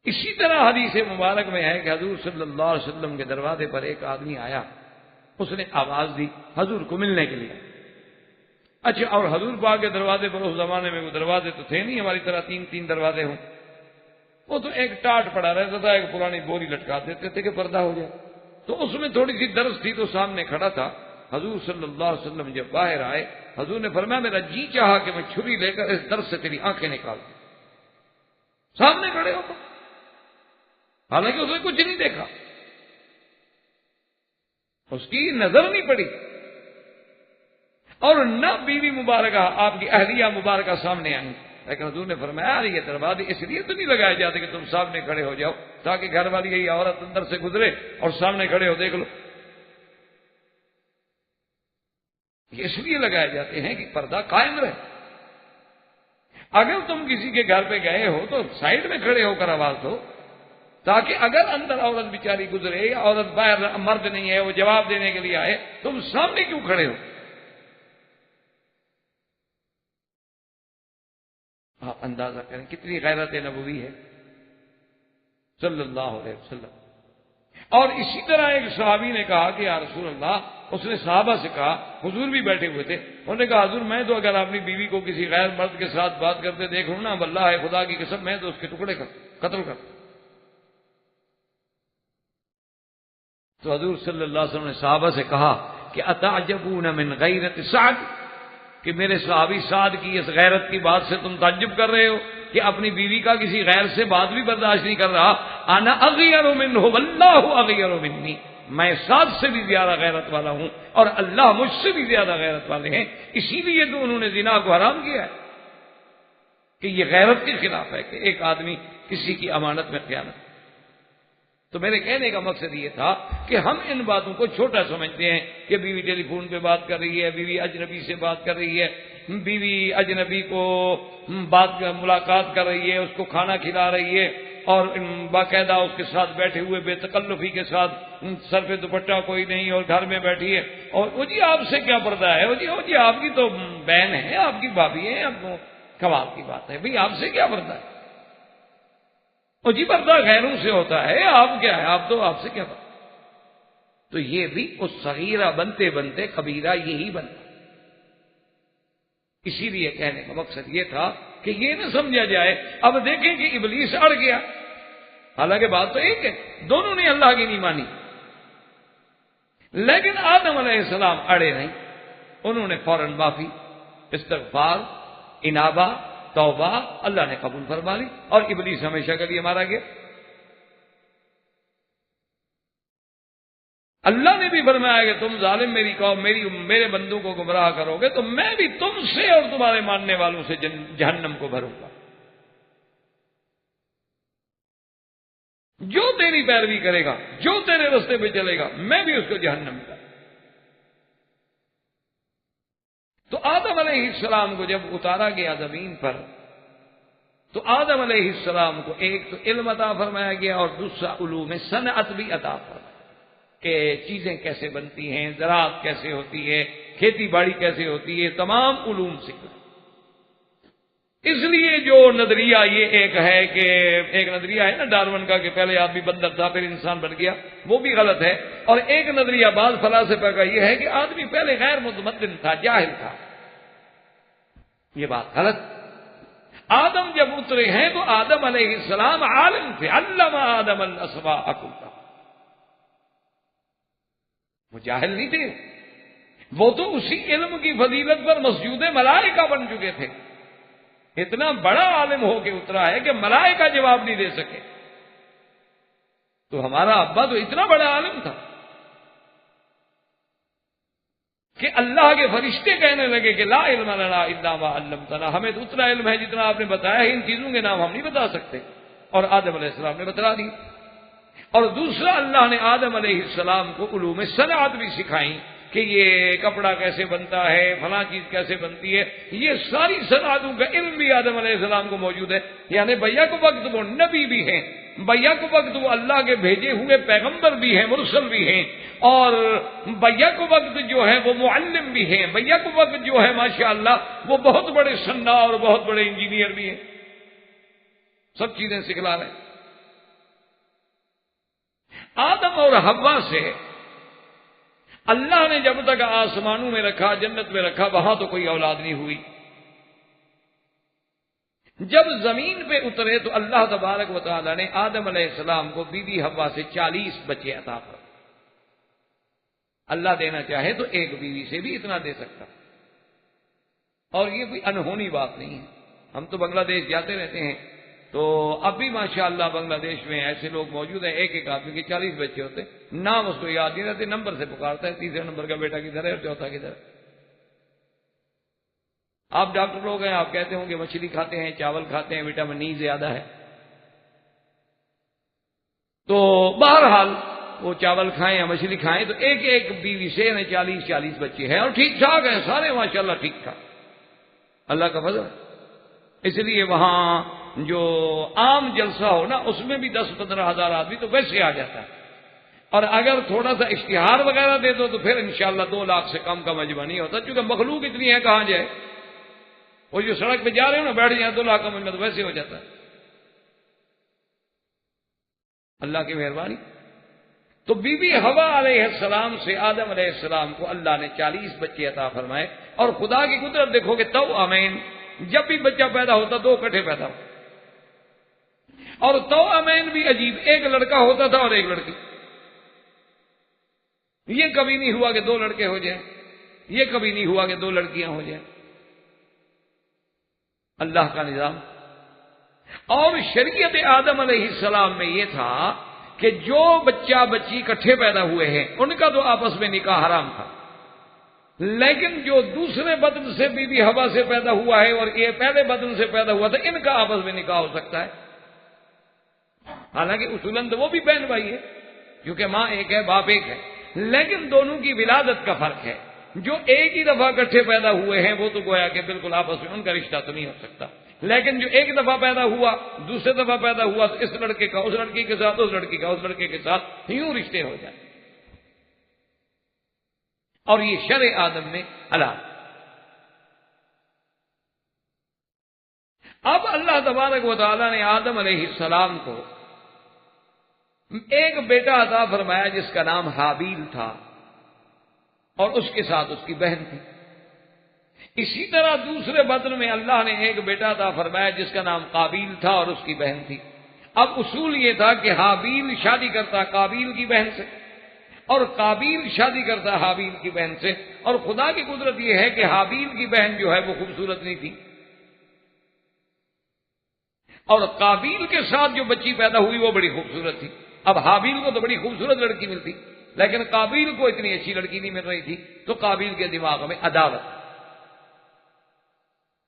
اسی طرح حدیث مبارک میں ہے کہ حضور صلی اللہ علیہ وسلم کے دروازے پر ایک آدمی آیا، اس نے آواز دی حضور کو ملنے کے لیے۔ اچھا، اور حضور پاک کے دروازے پر اس زمانے میں وہ دروازے تو تھے نہیں ہماری طرح تین تین دروازے ہوں، وہ تو ایک ٹاٹ پڑا رہتا تھا، ایک پرانی بوری لٹکا دیتے تھے کہ پردہ ہو جائے، تو اس میں تھوڑی سی درز تھی تو سامنے کھڑا تھا۔ حضور صلی اللہ علیہ وسلم جب باہر آئے، حضور نے فرمایا میرا جی چاہا کہ میں چھری لے کر اس درز سے تیری آنکھیں نکال دوں، سامنے کھڑے ہو، حالانکہ اس نے کچھ نہیں دیکھا، اس کی نظر نہیں پڑی، اور نہ بیوی مبارکہ آپ کی اہلیہ مبارکہ سامنے آئی، لیکن حضور نے فرمایا یہ دروازے اس لیے تو نہیں لگائے جاتے کہ تم سامنے کھڑے ہو جاؤ تاکہ گھر والی یہ عورت اندر سے گزرے اور سامنے کھڑے ہو دیکھ لو، یہ اس لیے لگائے جاتے ہیں کہ پردہ قائم رہے۔ اگر تم کسی کے گھر پہ گئے ہو تو سائڈ میں کھڑے ہو کر آواز دو تاکہ اگر اندر عورت بیچاری گزرے یا عورت باہر مرد نہیں ہے وہ جواب دینے کے لیے آئے، تم سامنے کیوں کھڑے ہو؟ آپ اندازہ کریں کتنی غیرت نبوی ہے صلی اللہ علیہ وسلم۔ اور اسی طرح ایک صحابی نے کہا کہ یا رسول اللہ، اس نے صحابہ سے کہا، حضور بھی بیٹھے ہوئے تھے، انہوں نے کہا حضور میں تو اگر اپنی بیوی کو کسی غیر مرد کے ساتھ بات کرتے دیکھ لوں نا، واللہ ہے خدا کی قسم میں تو اس کے ٹکڑے قتل کر۔ تو حضور صلی اللہ علیہ وسلم نے صحابہ سے کہا کہ اتعجبون من غیرت سعد، کہ میرے صحابی سعد کی اس غیرت کی بات سے تم تعجب کر رہے ہو کہ اپنی بیوی کا کسی غیر سے بات بھی برداشت نہیں کر رہا۔ انا اغیر منہ واللہ اغیر منی، میں سعد سے بھی زیادہ غیرت والا ہوں اور اللہ مجھ سے بھی زیادہ غیرت والے ہیں، اسی لیے تو انہوں نے زنا کو حرام کیا ہے کہ یہ غیرت کے خلاف ہے کہ ایک آدمی کسی کی امانت میں خیانت۔ تو میرے کہنے کا مقصد یہ تھا کہ ہم ان باتوں کو چھوٹا سمجھتے ہیں کہ بیوی ٹیلی فون پہ بات کر رہی ہے، بیوی اجنبی سے بات کر رہی ہے، بیوی اجنبی کو ملاقات کر رہی ہے، اس کو کھانا کھلا رہی ہے اور باقاعدہ اس کے ساتھ بیٹھے ہوئے بے تکلفی کے ساتھ، سر پہ دوپٹہ کوئی نہیں اور گھر میں بیٹھی ہے، اور وہ جی آپ سے کیا پردہ ہے، وہ جی آپ کی تو بہن ہے، آپ کی بھابھی ہے، اب کمال کی بات ہے بھئی آپ سے کیا پردہ ہے، اور جی پردہ غیروں سے ہوتا ہے، آپ کیا ہے، آپ سے کیا بات۔ تو یہ بھی اس صغیرہ بنتے بنتے کبیرہ یہی بنتا۔ اسی لیے کہنے کا مقصد یہ تھا کہ یہ نہ سمجھا جائے اب دیکھیں کہ ابلیس اڑ گیا، حالانکہ بات تو ایک ہے، دونوں نے اللہ کی نہیں مانی، لیکن آدم علیہ السلام اڑے نہیں، انہوں نے فوراً معافی، استغفار، انابہ، توبہ، اللہ نے قبول فرما لی اور ابلیس ہمیشہ کے لیے مارا گیا۔ اللہ نے بھی فرمایا کہ تم ظالم میری قوم میرے بندوں کو گمراہ کرو گے تو میں بھی تم سے اور تمہارے ماننے والوں سے جہنم کو بھروں گا، جو تیری پیروی کرے گا، جو تیرے راستے پہ چلے گا، میں بھی اس کو جہنم کا۔ تو آدم علیہ السلام کو جب اتارا گیا زمین پر تو آدم علیہ السلام کو ایک تو علم عطا فرمایا گیا اور دوسرا علوم صنعت بھی عطا فرمایا کہ چیزیں کیسے بنتی ہیں، زراعت کیسے ہوتی ہے، کھیتی باڑی کیسے ہوتی ہے، تمام علوم سکھائے۔ اس لیے جو نظریہ یہ ایک ہے کہ ایک نظریہ ہے نا ڈارون کا کہ پہلے آدمی بندر تھا پھر انسان بن گیا، وہ بھی غلط ہے. اور ایک نظریہ بعض فلاسفہ کا یہ ہے کہ آدمی پہلے غیر متمدن تھا، جاہل تھا. یہ بات غلط. آدم جب اترے ہیں تو آدم علیہ السلام عالم تھے. علم آدم الاسماء کلها. وہ جاہل نہیں تھے، وہ تو اسی علم کی فضیلت پر مسجود ملائکہ بن چکے تھے. اتنا بڑا عالم ہو کے اترا ہے کہ ملائکہ جواب نہیں دے سکے. تو ہمارا ابا تو اتنا بڑا عالم تھا کہ اللہ کے فرشتے کہنے لگے کہ لا علم لنا الا ما علمتنا، ہمیں تو اتنا علم ہے جتنا آپ نے بتایا ہے، ان چیزوں کے نام ہم نہیں بتا سکتے. اور آدم علیہ السلام نے بتلا دی. اور دوسرا، اللہ نے آدم علیہ السلام کو علوم صنعت بھی سکھائیں کہ یہ کپڑا کیسے بنتا ہے، فلاں چیز کیسے بنتی ہے. یہ ساری صنعتوں کا علم بھی آدم علیہ السلام کو موجود ہے. یعنی بیک وقت وہ نبی بھی ہیں، بیک وقت وہ اللہ کے بھیجے ہوئے پیغمبر بھی ہیں، مرسل بھی ہیں، اور بیک وقت جو ہے وہ معلم بھی ہیں، بیک وقت جو ہے ماشاءاللہ وہ بہت بڑے صناع اور بہت بڑے انجینئر بھی ہیں. سب چیزیں سکھلا رہے ہیں. آدم اور حوا سے اللہ نے جب تک آسمانوں میں رکھا، جنت میں رکھا، وہاں تو کوئی اولاد نہیں ہوئی. جب زمین پہ اترے تو اللہ تبارک و تعالی نے آدم علیہ السلام کو بی بی حوا سے 40 بچے عطا کر. اللہ دینا چاہے تو ایک بیوی سے بھی اتنا دے سکتا. اور یہ کوئی انہونی بات نہیں ہے. ہم تو بنگلہ دیش جاتے رہتے ہیں تو اب بھی ماشاءاللہ بنگلہ دیش میں ایسے لوگ موجود ہیں، ایک ایک آدمی کے 40 بچے ہوتے، نام اس کو یاد نہیں رہتے، نمبر سے پکارتا ہے، تیسرے نمبر کا بیٹا کدھر ہے اور چوتھا کدھر ہے. آپ ڈاکٹر لوگ ہیں، آپ کہتے ہوں کہ مچھلی کھاتے ہیں، چاول کھاتے ہیں، وٹامن ای زیادہ ہے. تو بہرحال وہ چاول کھائیں یا مچھلی کھائیں تو ایک ایک بیوی سے 40 بچے ہیں اور ٹھیک ٹھاک ہیں سارے ماشاءاللہ ٹھیک ٹھاک. اللہ کا فضل ہے. اس لیے وہاں جو عام جلسہ ہو نا اس میں بھی 10-15 ہزار آدمی تو ویسے آ جاتا ہے. اور اگر تھوڑا سا اشتہار وغیرہ دے دو تو پھر انشاءاللہ 2 لاکھ سے کم کا مجمع نہیں ہوتا، چونکہ مخلوق اتنی ہے کہاں جائے. وہ جو سڑک پہ جا رہے ہو نا بیٹھ جائیں 2 لاکھ کا مجمع تو ویسے ہو جاتا ہے. اللہ کی مہربانی. تو بی بی حوا علیہ السلام سے آدم علیہ السلام کو اللہ نے 40 بچے عطا فرمائے. اور خدا کی قدرت دیکھو کہ تو امین، جب بھی بچہ پیدا ہوتا 2 اکٹھے پیدا ہو. اور تو امین بھی عجیب، ایک لڑکا ہوتا تھا اور ایک لڑکی. یہ کبھی نہیں ہوا کہ 2 لڑکے ہو جائیں، یہ کبھی نہیں ہوا کہ 2 لڑکیاں ہو جائیں. اللہ کا نظام. اور شریعت آدم علیہ السلام میں یہ تھا کہ جو بچہ بچی اکٹھے پیدا ہوئے ہیں ان کا تو آپس میں نکاح حرام تھا، لیکن جو دوسرے بدن سے بی بی حوا سے پیدا ہوا ہے اور یہ پہلے بدن سے پیدا ہوا تھا ان کا آپس میں نکاح ہو سکتا ہے. حالانکہ اصولاً تو وہ بھی بہن بھائی ہے کیونکہ ماں ایک ہے باپ ایک ہے، لیکن دونوں کی ولادت کا فرق ہے. جو ایک ہی دفعہ اکٹھے پیدا ہوئے ہیں وہ تو گویا کہ بالکل آپس میں ان کا رشتہ تو نہیں ہو سکتا، لیکن جو ایک دفعہ پیدا ہوا دوسرے دفعہ پیدا ہوا تو اس لڑکے کا اس لڑکی کے ساتھ، اس لڑکی کا اس لڑکے کے ساتھ یوں رشتے ہو جائیں. اور یہ شرع آدم میں حلال. اب اللہ تبارک و تعالی نے آدم علیہ السلام کو ایک بیٹا عطا فرمایا جس کا نام حابیل تھا اور اس کے ساتھ اس کی بہن تھی. اسی طرح دوسرے بدن میں اللہ نے ایک بیٹا عطا فرمایا جس کا نام قابیل تھا اور اس کی بہن تھی. اب اصول یہ تھا کہ حابیل شادی کرتا قابیل کی بہن سے اور قابیل شادی کرتا حابیل کی بہن سے. اور خدا کی قدرت یہ ہے کہ حابیل کی بہن جو ہے وہ خوبصورت نہیں تھی اور قابیل کے ساتھ جو بچی پیدا ہوئی وہ بڑی خوبصورت تھی. اب حابیل کو تو بڑی خوبصورت لڑکی ملتی لیکن قابیل کو اتنی اچھی لڑکی نہیں مل رہی تھی، تو قابیل کے دماغ میں عداوت،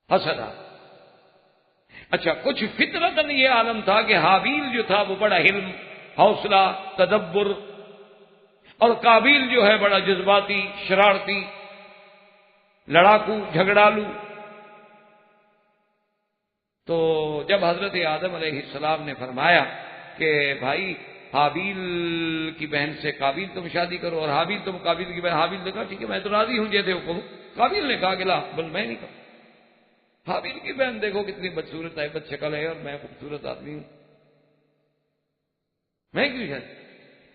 حسد. اچھا، کچھ فطرتاً یہ عالم تھا کہ حابیل جو تھا وہ بڑا حلم، حوصلہ، تدبر، اور قابیل جو ہے بڑا جذباتی، شرارتی، لڑاکو، جھگڑالو. تو جب حضرت آدم علیہ السلام نے فرمایا کہ بھائی حابیل کی بہن سے قابیل تم شادی کرو اور حابیل تم قابیل کی بہن، حابیل نے کہا ٹھیک ہے میں تو راضی ہوں جیسے وہ کہوں. قابیل نے کہا کہ لا بل میں نہیں کروں. حابیل کی بہن دیکھو کتنی بدصورت ہے، بد شکل ہے، اور میں خوبصورت آدمی ہوں، میں کیوں شادی؟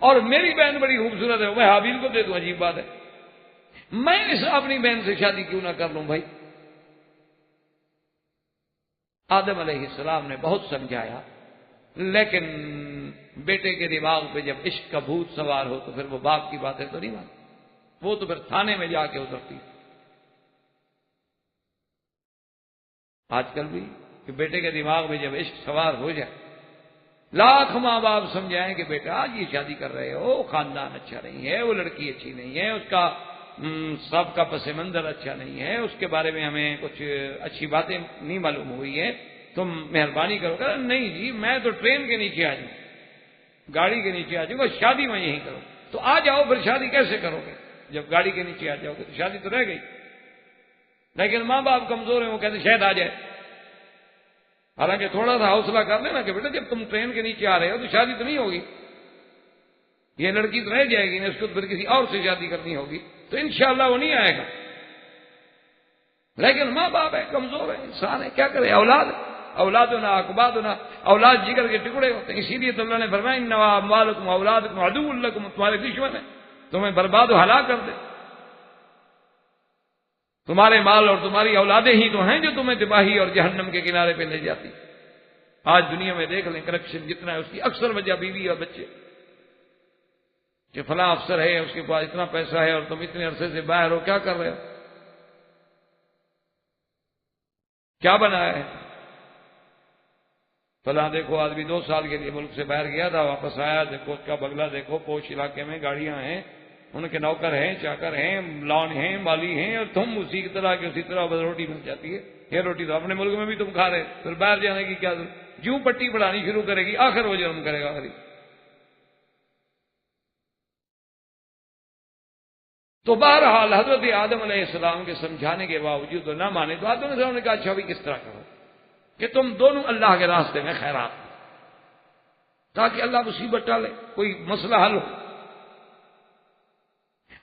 اور میری بہن بڑی خوبصورت ہے، میں حابیل کو دے دوں، عجیب بات ہے، میں اس اپنی بہن سے شادی کیوں نہ کر لوں بھائی؟ آدم علیہ السلام نے بہت سمجھایا، لیکن بیٹے کے دماغ پہ جب عشق کا بھوت سوار ہو تو پھر وہ باپ کی باتیں تو نہیں مانتی، وہ تو پھر تھانے میں جا کے اترتی۔ آج کل بھی کہ بیٹے کے دماغ میں جب عشق سوار ہو جائے، لاکھ ماں باپ سمجھائیں کہ بیٹا آج یہ شادی کر رہے ہو، خاندان اچھا نہیں ہے، وہ لڑکی اچھی نہیں ہے، اس کا سب کا پس منظر اچھا نہیں ہے، اس کے بارے میں ہمیں کچھ اچھی باتیں نہیں معلوم ہوئی ہے، تم مہربانی کرو گا؟ نہیں جی، میں تو ٹرین کے نیچے آ جاؤں، گاڑی کے نیچے آ جاؤں گا، شادی میں یہیں کرو۔ تو آ جاؤ، پھر شادی کیسے کرو گے؟ جب گاڑی کے نیچے آ جاؤ گے تو شادی تو رہ گئی۔ لیکن ماں باپ کمزور ہیں، وہ کہتے شاید آ جائے، حالانکہ تھوڑا سا حوصلہ کر لینا کہ بیٹا جب تم ٹرین کے نیچے آ رہے ہو تو شادی تو نہیں ہوگی، یہ لڑکی تو رہ جائے گی، اس کو پھر کسی اور سے شادی کرنی ہوگی، تو انشاءاللہ وہ نہیں آئے گا۔ لیکن ماں باپ ہے، کمزور ہے، انسان ہے، کیا کرے؟ اولادنا اقبادنا، اولاد جگر کے ٹکڑے ہوتے ہیں، اسی لیے تو اللہ نے فرمایا انما اموالکم اولادکم عدو لکم، تمہارے دشمن ہیں، تمہیں برباد و ہلاک کر دے۔ تمہارے مال اور تمہاری اولادیں ہی تو ہیں جو تمہیں تباہی اور جہنم کے کنارے پہ لے جاتی۔ آج دنیا میں دیکھ لیں کرپشن جتنا ہے، اس کی اکثر وجہ بیوی اور بچے، کہ فلاں افسر ہے، اس کے پاس اتنا پیسہ ہے اور تم اتنے عرصے سے باہر ہو، کیا کر رہے ہو؟ کیا بنایا ہے؟ فلاں دیکھو آدمی 2 سال کے لیے ملک سے باہر گیا تھا، واپس آیا، دیکھو اس کا بنگلہ دیکھو، پوش علاقے میں گاڑیاں ہیں، ان کے نوکر ہیں، چاکر ہیں، لان ہیں، مالی ہیں، اور تم اسی کی طرح اسی طرح بس روٹی مل جاتی ہے۔ یہ روٹی تو اپنے ملک میں بھی تم کھا رہے، پھر باہر جانے کی کیا ضرورت؟ جوں پٹی پڑھانی شروع کرے گی، آخر وہ جرم کرے گا غریب۔ تو بہرحال حضرت آدم علیہ السلام کے سمجھانے کے باوجود تو نہ مانے، تو آدم علیہ السلام نے کہا اچھا بھی کس طرح کرو کہ تم دونوں اللہ کے راستے میں خیرات کرو، تاکہ اللہ مصیبت ٹالے، کوئی مسئلہ حل ہو۔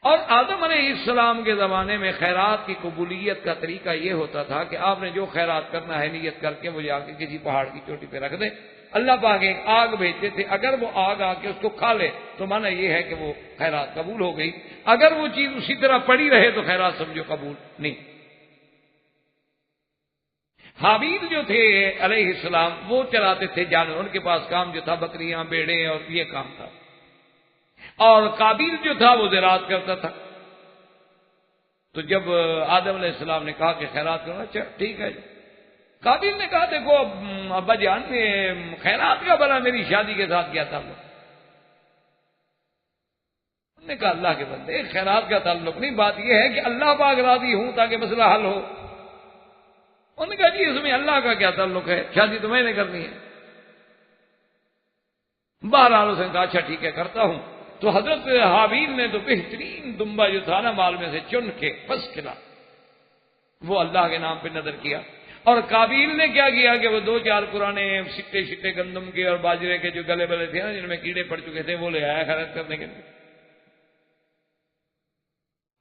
اور آدم علیہ السلام کے زمانے میں خیرات کی قبولیت کا طریقہ یہ ہوتا تھا کہ آپ نے جو خیرات کرنا ہے نیت کر کے وہ جا کے کسی پہاڑ کی چوٹی پہ رکھ دیں، اللہ پاک ایک آگ بھیجتے تھے، اگر وہ آگ آ کے اس کو کھا لے تو معنی یہ ہے کہ وہ خیرات قبول ہو گئی، اگر وہ چیز اسی طرح پڑی رہے تو خیرات سمجھو قبول نہیں۔ حابیل جو تھے علیہ السلام وہ چلاتے تھے جانور، ان کے پاس کام جو تھا بکریاں، بیڑے اور یہ کام تھا، اور قابیل جو تھا وہ زراعت کرتا تھا۔ تو جب آدم علیہ السلام نے کہا کہ خیرات کرنا، اچھا ٹھیک ہے، قابیل نے کہا دیکھو ابا جان، خیرات کا بھلا میری شادی کے ساتھ کیا تعلق؟ انہوں نے کہا اللہ کے بندے، خیرات کا تعلق نہیں، بات یہ ہے کہ اللہ پاک راضی ہوں تاکہ مسئلہ حل ہو۔ انہوں نے کہا جی اس میں اللہ کا کیا تعلق ہے، شادی تو میں نے کرنی ہے۔ بہرحال اس نے کہا اچھا ٹھیک ہے کرتا ہوں۔ تو حضرت حابیل نے تو بہترین دمبا جو تھا نا مال میں سے چن کے بس کھلا، وہ اللہ کے نام پہ نظر کیا، اور قابیل نے کیا کیا کہ وہ 2-4 پرانے سٹے گندم کے اور باجرے کے جو گلے بلے تھے نا جن میں کیڑے پڑ چکے تھے وہ لے آیا خیرات کرنے کے لیے،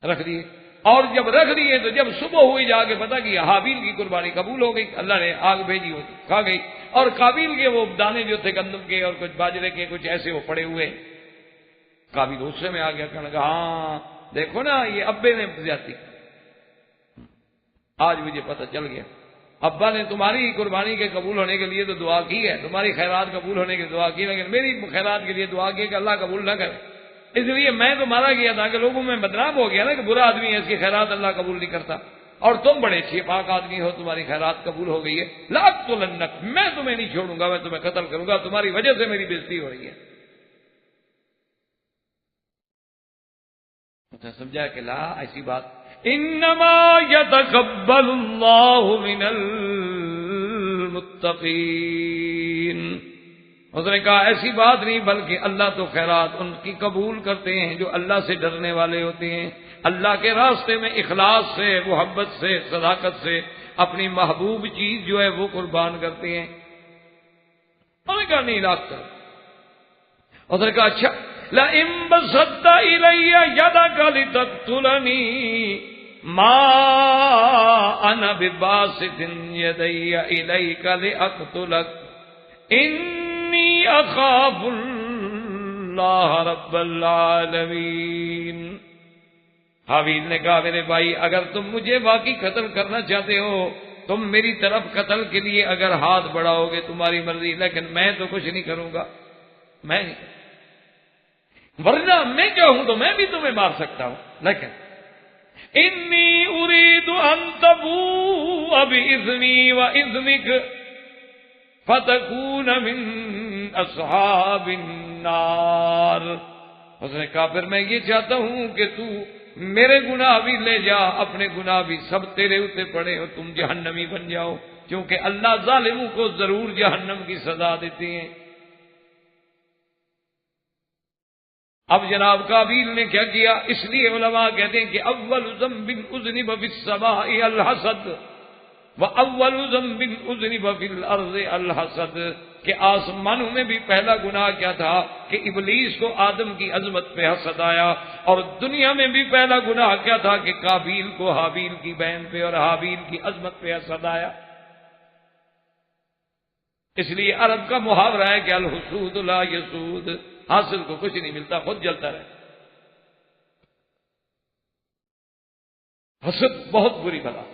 رکھ دیے، اور جب رکھ دیے تو جب صبح ہوئی جا کے پتا کہ حابیل کی قربانی قبول ہو گئی، اللہ نے آگ بھیجی، وہ کھا گئی، اور قابیل کے وہ دانے جو تھے گندم کے اور کچھ باجرے کے کچھ ایسے وہ پڑے ہوئے، قابیل غصے میں آ گیا، کہنے لگا ہاں دیکھو نا یہ ابے نے زیادتی، آج مجھے پتہ چل گیا، ابا نے تمہاری قربانی کے قبول ہونے کے لیے تو دعا کی ہے، تمہاری خیرات قبول ہونے کی دعا کی، لیکن میری خیرات کے لیے دعا کی کہ اللہ قبول نہ کرے، اس لیے میں تو مارا گیا تھا کہ لوگوں میں بدنام ہو گیا نا کہ برا آدمی ہے، اس کی خیرات اللہ قبول نہیں کرتا، اور تم بڑے اچھے پاک آدمی ہو، تمہاری خیرات قبول ہو گئی ہے، لاقتلنک، میں تمہیں نہیں چھوڑوں گا، میں تمہیں قتل کروں گا، تمہاری وجہ سے میری بےزتی ہو رہی ہے۔ سمجھا کہ لا ایسی بات، انما یتقبل اللہ من المتقین، اس نے کہا ایسی بات نہیں، بلکہ اللہ تو خیرات ان کی قبول کرتے ہیں جو اللہ سے ڈرنے والے ہوتے ہیں، اللہ کے راستے میں اخلاص سے، محبت سے، صداقت سے اپنی محبوب چیز جو ہے وہ قربان کرتے ہیں۔ انہوں نے کہا نہیں لاکھ کر، اس نے کہا اچھا لئن بسطت الی یدک لتقتلنی ما انا بباسط یدی الیک لاقتلک انی اخاف اللہ رب العالمین۔ حابیل نے کہا میرے بھائی اگر تم مجھے واقعی قتل کرنا چاہتے ہو تم میری طرف قتل کے لیے اگر ہاتھ بڑھاؤ گے تمہاری مرضی، لیکن میں تو کچھ نہیں کروں گا، میں نہیں کروں، ورنہ میں چاہوں تو میں بھی تمہیں مار سکتا ہوں، لیکن انی اريد ان تبوء باذنی واذنک فتکون من اصحاب النار۔ اس نے کہا پھر میں یہ چاہتا ہوں کہ تو میرے گناہ بھی لے جا، اپنے گناہ بھی سب تیرے اوپر پڑے اور تم جہنمی بن جاؤ، کیونکہ اللہ ظالموں کو ضرور جہنم کی سزا دیتے ہیں۔ اب جناب قابیل نے کیا کیا؟ اس لیے علماء کہتے ہیں کہ اول ذنب اذنب فی السماء الحسد واول ذنب اذنب فی الارض الحسد، کہ آسمانوں میں بھی پہلا گناہ کیا تھا کہ ابلیس کو آدم کی عظمت پہ حسد آیا، اور دنیا میں بھی پہلا گناہ کیا تھا کہ قابیل کو حابیل کی بہن پہ اور حابیل کی عظمت پہ حسد آیا۔ اس لیے عرب کا محاورہ ہے کہ الحسود لا یسود، حاصل کو کچھ نہیں ملتا، خود جلتا رہے۔ حسد بہت بری بلا۔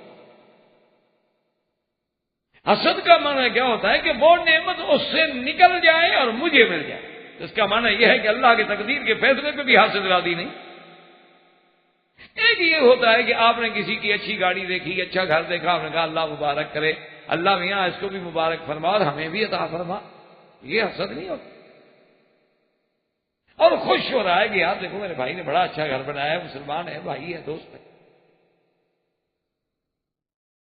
حسد کا معنی کیا ہوتا ہے کہ وہ نعمت اس سے نکل جائے اور مجھے مل جائے، اس کا معنی یہ ہے کہ اللہ کی تقدیر کے فیصلے پہ بھی حاصل راضی نہیں۔ ایک یہ ہوتا ہے کہ آپ نے کسی کی اچھی گاڑی دیکھی، اچھا گھر دیکھا، آپ نے کہا اللہ مبارک کرے، اللہ میاں اس کو بھی مبارک فرما اور ہمیں بھی عطا فرما، یہ حسد نہیں ہوتا۔ اور خوش ہو رہا ہے کہ یار دیکھو میرے بھائی نے بڑا اچھا گھر بنایا ہے، مسلمان ہے، بھائی ہے، دوست ہے،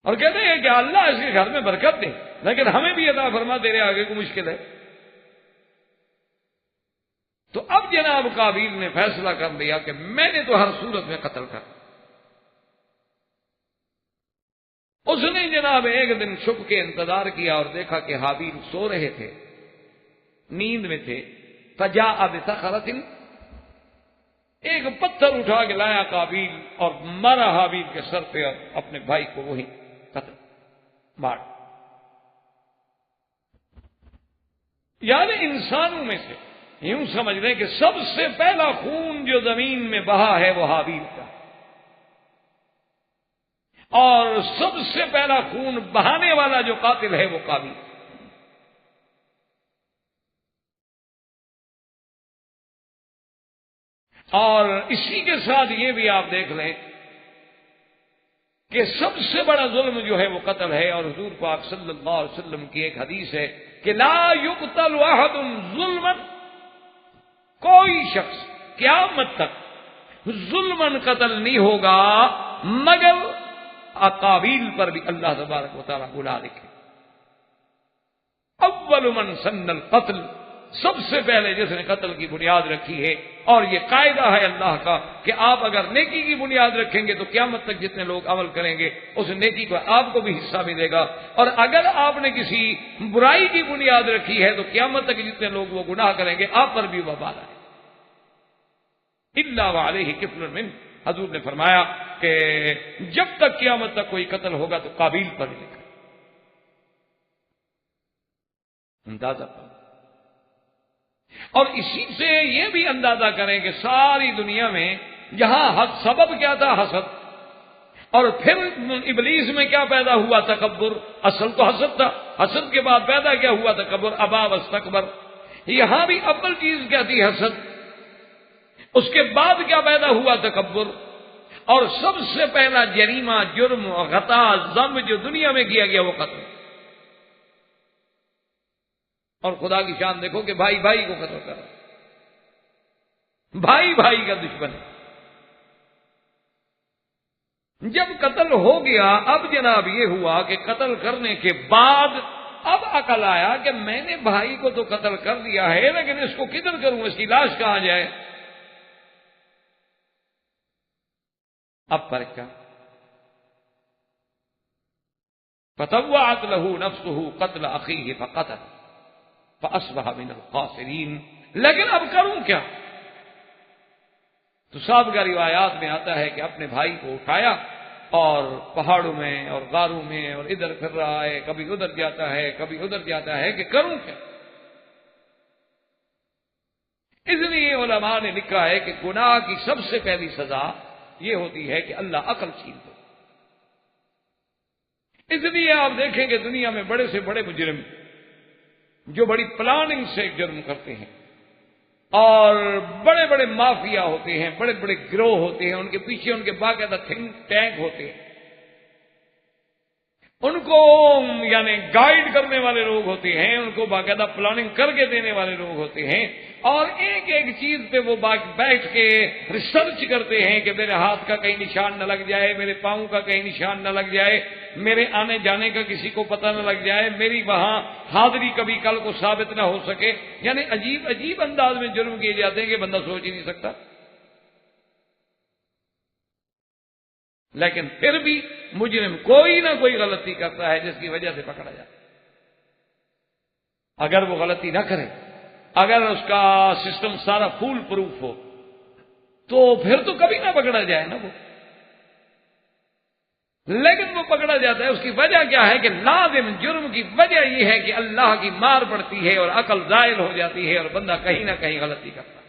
اور کہتے ہیں کہ اللہ اس کے گھر میں برکت دے لیکن ہمیں بھی عطا فرما، تیرے آگے کو مشکل ہے۔ تو اب جناب قابیل نے فیصلہ کر لیا کہ میں نے تو ہر صورت میں قتل کر۔ اس نے جناب ایک دن چھپ کے انتظار کیا اور دیکھا کہ حابیل سو رہے تھے، نیند میں تھے۔ فجاء بصخرۃ، ایک پتھر اٹھا کے لایا قابیل اور مارا حابیل کے سر پہ اور اپنے بھائی کو وہی قتل مار۔ یعنی انسانوں میں سے یوں سمجھ لیں کہ سب سے پہلا خون جو زمین میں بہا ہے وہ حابیل کا، اور سب سے پہلا خون بہانے والا جو قاتل ہے وہ قابیل۔ اور اسی کے ساتھ یہ بھی آپ دیکھ لیں کہ سب سے بڑا ظلم جو ہے وہ قتل ہے، اور حضور پاک صلی اللہ علیہ وسلم کی ایک حدیث ہے کہ لا یقتل احد ظلما، کوئی شخص قیامت تک ظلمن قتل نہیں ہوگا مگر قابیل پر بھی اللہ تبارک و تعالیٰ گناہ لکھے۔ اول من سن القتل، سب سے پہلے جس نے قتل کی بنیاد رکھی ہے، اور یہ قاعدہ ہے اللہ کا کہ آپ اگر نیکی کی بنیاد رکھیں گے تو قیامت تک جتنے لوگ عمل کریں گے اس نیکی کو آپ کو بھی حصہ ملے گا، اور اگر آپ نے کسی برائی کی بنیاد رکھی ہے تو قیامت تک جتنے لوگ وہ گناہ کریں گے آپ پر بھی وبال آئے۔ الا وعلیہ کفل من، حضور نے فرمایا کہ جب تک قیامت تک کوئی قتل ہوگا تو قابیل پر لکھا۔ اندازہ پر، اور اسی سے یہ بھی اندازہ کریں کہ ساری دنیا میں جہاں سبب کیا تھا حسد، اور پھر ابلیس میں کیا پیدا ہوا؟ تکبر۔ اصل تو حسد تھا، حسد کے بعد پیدا کیا ہوا؟ تکبر، ابا واستکبر۔ یہاں بھی اول چیز کیا تھی؟ حسد۔ اس کے بعد کیا پیدا ہوا؟ تکبر۔ اور سب سے پہلا جریمہ، جرم، خطا، ذنب جو دنیا میں کیا گیا وہ قتل۔ اور خدا کی شان دیکھو کہ بھائی بھائی کو قتل کر، بھائی بھائی کا دشمن ہے۔ جب قتل ہو گیا اب جناب یہ ہوا کہ قتل کرنے کے بعد اب عقل آیا کہ میں نے بھائی کو تو قتل کر دیا ہے لیکن اس کو کدھر کروں، اس کی لاش کہاں جائے؟ اب پر کیا؟ فطوعت له نفسه قتل اخیہ فقتل فاصبح من الخاسرین۔ لیکن اب کروں کیا؟ تو سابقہ روایات میں آتا ہے کہ اپنے بھائی کو اٹھایا اور پہاڑوں میں اور غاروں میں اور ادھر پھر رہا ہے، کبھی ادھر جاتا ہے کبھی ادھر جاتا ہے کہ کروں کیا؟ اس لیے علماء نے لکھا ہے کہ گناہ کی سب سے پہلی سزا یہ ہوتی ہے کہ اللہ عقل چھین دے۔ اس لیے آپ دیکھیں کہ دنیا میں بڑے سے بڑے مجرم جو بڑی پلاننگ سے جرم کرتے ہیں، اور بڑے بڑے مافیا ہوتے ہیں، بڑے بڑے گروہ ہوتے ہیں، ان کے پیچھے ان کے باقاعدہ تھنک ٹینک ہوتے ہیں، ان کو یعنی گائیڈ کرنے والے لوگ ہوتے ہیں، ان کو باقاعدہ پلاننگ کر کے دینے والے لوگ ہوتے ہیں، اور ایک ایک چیز پہ وہ بیٹھ کے ریسرچ کرتے ہیں کہ میرے ہاتھ کا کہیں نشان نہ لگ جائے، میرے پاؤں کا کہیں نشان نہ لگ جائے، میرے آنے جانے کا کسی کو پتہ نہ لگ جائے، میری وہاں حاضری کبھی کل کو ثابت نہ ہو سکے۔ یعنی عجیب عجیب انداز میں جرم کیے جاتے ہیں کہ بندہ سوچ ہی نہیں سکتا، لیکن پھر بھی مجرم کوئی نہ کوئی غلطی کرتا ہے جس کی وجہ سے پکڑا جاتا ہے۔ اگر وہ غلطی نہ کرے، اگر اس کا سسٹم سارا فول پروف ہو، تو پھر تو کبھی نہ پکڑا جائے نا وہ، لیکن وہ پکڑا جاتا ہے۔ اس کی وجہ کیا ہے کہ لازم جرم کی وجہ یہ ہے کہ اللہ کی مار پڑتی ہے اور عقل زائل ہو جاتی ہے اور بندہ کہیں نہ کہیں غلطی کرتا ہے۔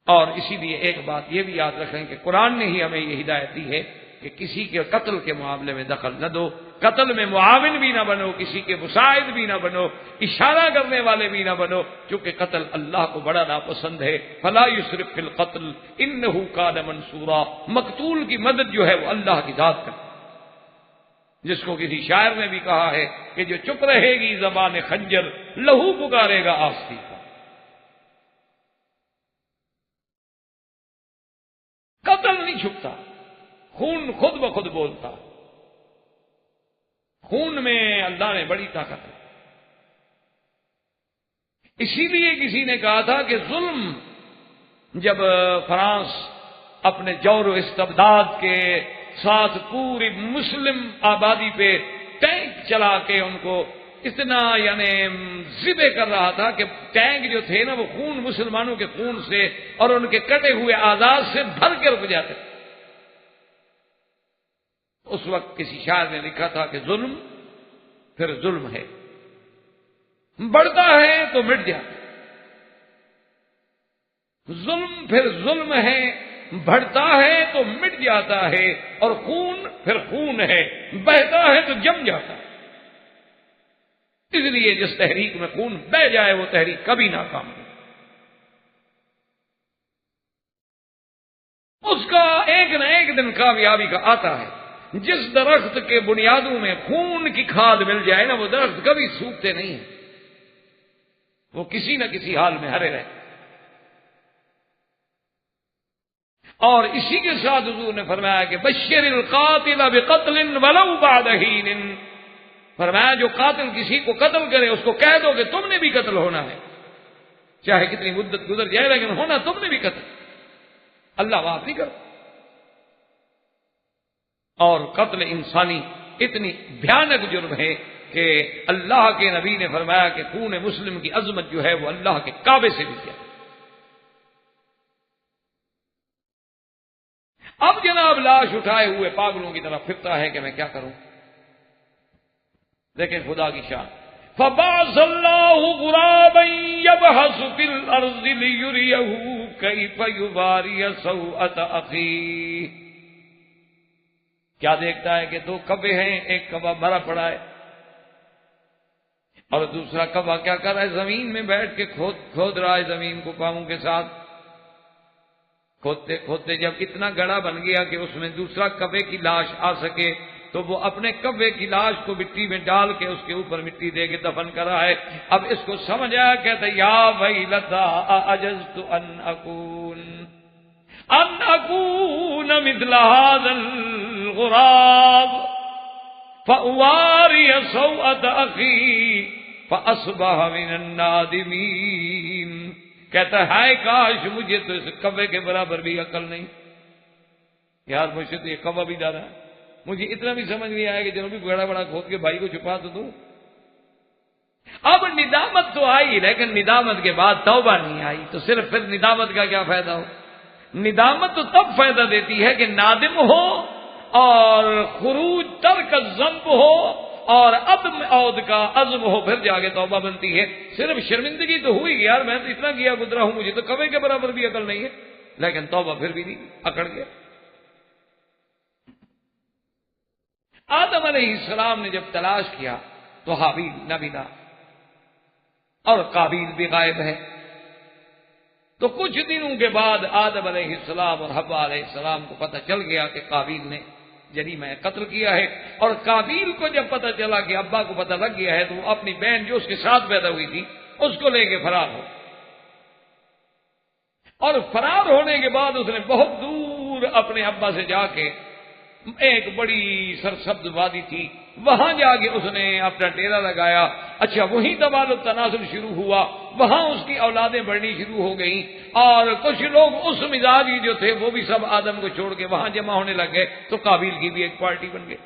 اور اسی لیے ایک بات یہ بھی یاد رکھیں کہ قرآن نے ہی ہمیں یہ ہدایت دی ہے کہ کسی کے قتل کے معاملے میں دخل نہ دو، قتل میں معاون بھی نہ بنو، کسی کے مساعد بھی نہ بنو، اشارہ کرنے والے بھی نہ بنو، چونکہ قتل اللہ کو بڑا ناپسند ہے۔ فلا یسرف فی القتل انہ کان منصورا، مقتول کی مدد جو ہے وہ اللہ کی ذات کا، جس کو کسی شاعر نے بھی کہا ہے کہ جو چپ رہے گی زبان خنجر، لہو پکارے گا آستی کا۔ قتل نہیں چھپتا، خون خود بخود بولتا، خون میں اللہ نے بڑی طاقت ہے۔ اسی لیے کسی نے کہا تھا کہ ظلم، جب فرانس اپنے جور و استبداد کے ساتھ پوری مسلم آبادی پہ ٹینک چلا کے ان کو اتنا یعنی ذبح کر رہا تھا کہ ٹینک جو تھے نا وہ خون، مسلمانوں کے خون سے اور ان کے کٹے ہوئے اعضاء سے بھر کے رک جاتے۔ اس وقت کسی شاعر نے لکھا تھا کہ ظلم پھر ظلم ہے، بڑھتا ہے تو مٹ جاتا ہے، ظلم پھر ظلم ہے، بڑھتا ہے تو مٹ جاتا ہے، اور خون پھر خون ہے، بہتا ہے تو جم جاتا ہے۔ اس لیے جس تحریک میں خون بہ جائے وہ تحریک کبھی ناکام نہیں، اس کا ایک نہ ایک دن کامیابی کا آتا ہے۔ جس درخت کے بنیادوں میں خون کی کھاد مل جائے نا وہ درخت کبھی سوکھتے نہیں ہیں، وہ کسی نہ کسی حال میں ہرے رہتے۔ اور اسی کے ساتھ حضور نے فرمایا کہ بشر القاتل بقتل ولو بعد حین، فرمایا جو قاتل کسی کو قتل کرے اس کو کہہ دو کہ تم نے بھی قتل ہونا ہے، چاہے کتنی مدت گزر جائے لیکن ہونا تم نے بھی قتل، اللہ معاف نہیں کرتا۔ اور قتل انسانی اتنی بھیانک جرم ہے کہ اللہ کے نبی نے فرمایا کہ خون مسلم کی عظمت جو ہے وہ اللہ کے کعبے سے بھی زیادہ۔ اب جناب لاش اٹھائے ہوئے پاگلوں کی طرف پھرتا ہے کہ میں کیا کروں، لیکن خدا کی شان فبعث اللہ غرابا یبحث فی الارض لیریہ کیف یواری سوءۃ اخیہ۔ کیا دیکھتا ہے کہ دو کبے ہیں، ایک کبا مرا پڑا ہے اور دوسرا کبا کیا کر رہا ہے، زمین میں بیٹھ کے کھود رہا ہے زمین کو پاؤں کے ساتھ، کھودتے کھودتے جب اتنا گڑھا بن گیا کہ اس میں دوسرا کبے کی لاش آ سکے تو وہ اپنے کبے کی لاش کو مٹی میں ڈال کے اس کے اوپر مٹی دے کے دفن کر رہا ہے۔ اب اس کو سمجھ آیا، کہتا یا ویلتا اعجزت ان اکون مثل هذا الغراب فاواری سوءۃ اخی فاصبح من النادمین۔ کہتا ہے کاش مجھے تو اس کبے کے برابر بھی عقل نہیں، یار مجھے تو یہ کبا بھی ڈالا، مجھے اتنا بھی سمجھ نہیں آیا کہ جب بھی بڑا بڑا کھود کے بھائی کو چھپا تو دوں۔ اب ندامت تو آئی لیکن ندامت کے بعد توبہ نہیں آئی، تو صرف پھر ندامت کا کیا فائدہ ہو۔ ندامت تو تب فائدہ دیتی ہے کہ نادم ہو اور خروج ترک الذنب ہو اور عدم عود کا عزم ہو، پھر جا کے توبہ بنتی ہے۔ صرف شرمندگی تو ہوئی کہ یار میں تو اتنا کیا گزرا ہوں، مجھے تو کبے کے برابر بھی عقل نہیں ہے، لیکن توبہ پھر بھی نہیں، اکڑ گیا۔ آدم علیہ السلام نے جب تلاش کیا تو حابیل نہ ملا اور قابیل بھی غائب ہے، تو کچھ دنوں کے بعد آدم علیہ السلام اور حوا علیہ السلام کو پتہ چل گیا کہ قابیل نے جریمہ قتل کیا ہے، اور قابیل کو جب پتہ چلا کہ ابا کو پتہ لگ گیا ہے تو وہ اپنی بہن جو اس کے ساتھ پیدا ہوئی تھی اس کو لے کے فرار ہو، اور فرار ہونے کے بعد اس نے بہت دور اپنے ابا سے جا کے ایک بڑی سرسبز وادی تھی، وہاں جا کے اس نے اپنا ڈیرا لگایا۔ اچھا، وہیں تبادل تناسل شروع ہوا، وہاں اس کی اولادیں بڑھنی شروع ہو گئیں، اور کچھ لوگ اس مزاجی جو تھے وہ بھی سب آدم کو چھوڑ کے وہاں جمع ہونے لگ گئے، تو قابیل کی بھی ایک پارٹی بن گئی۔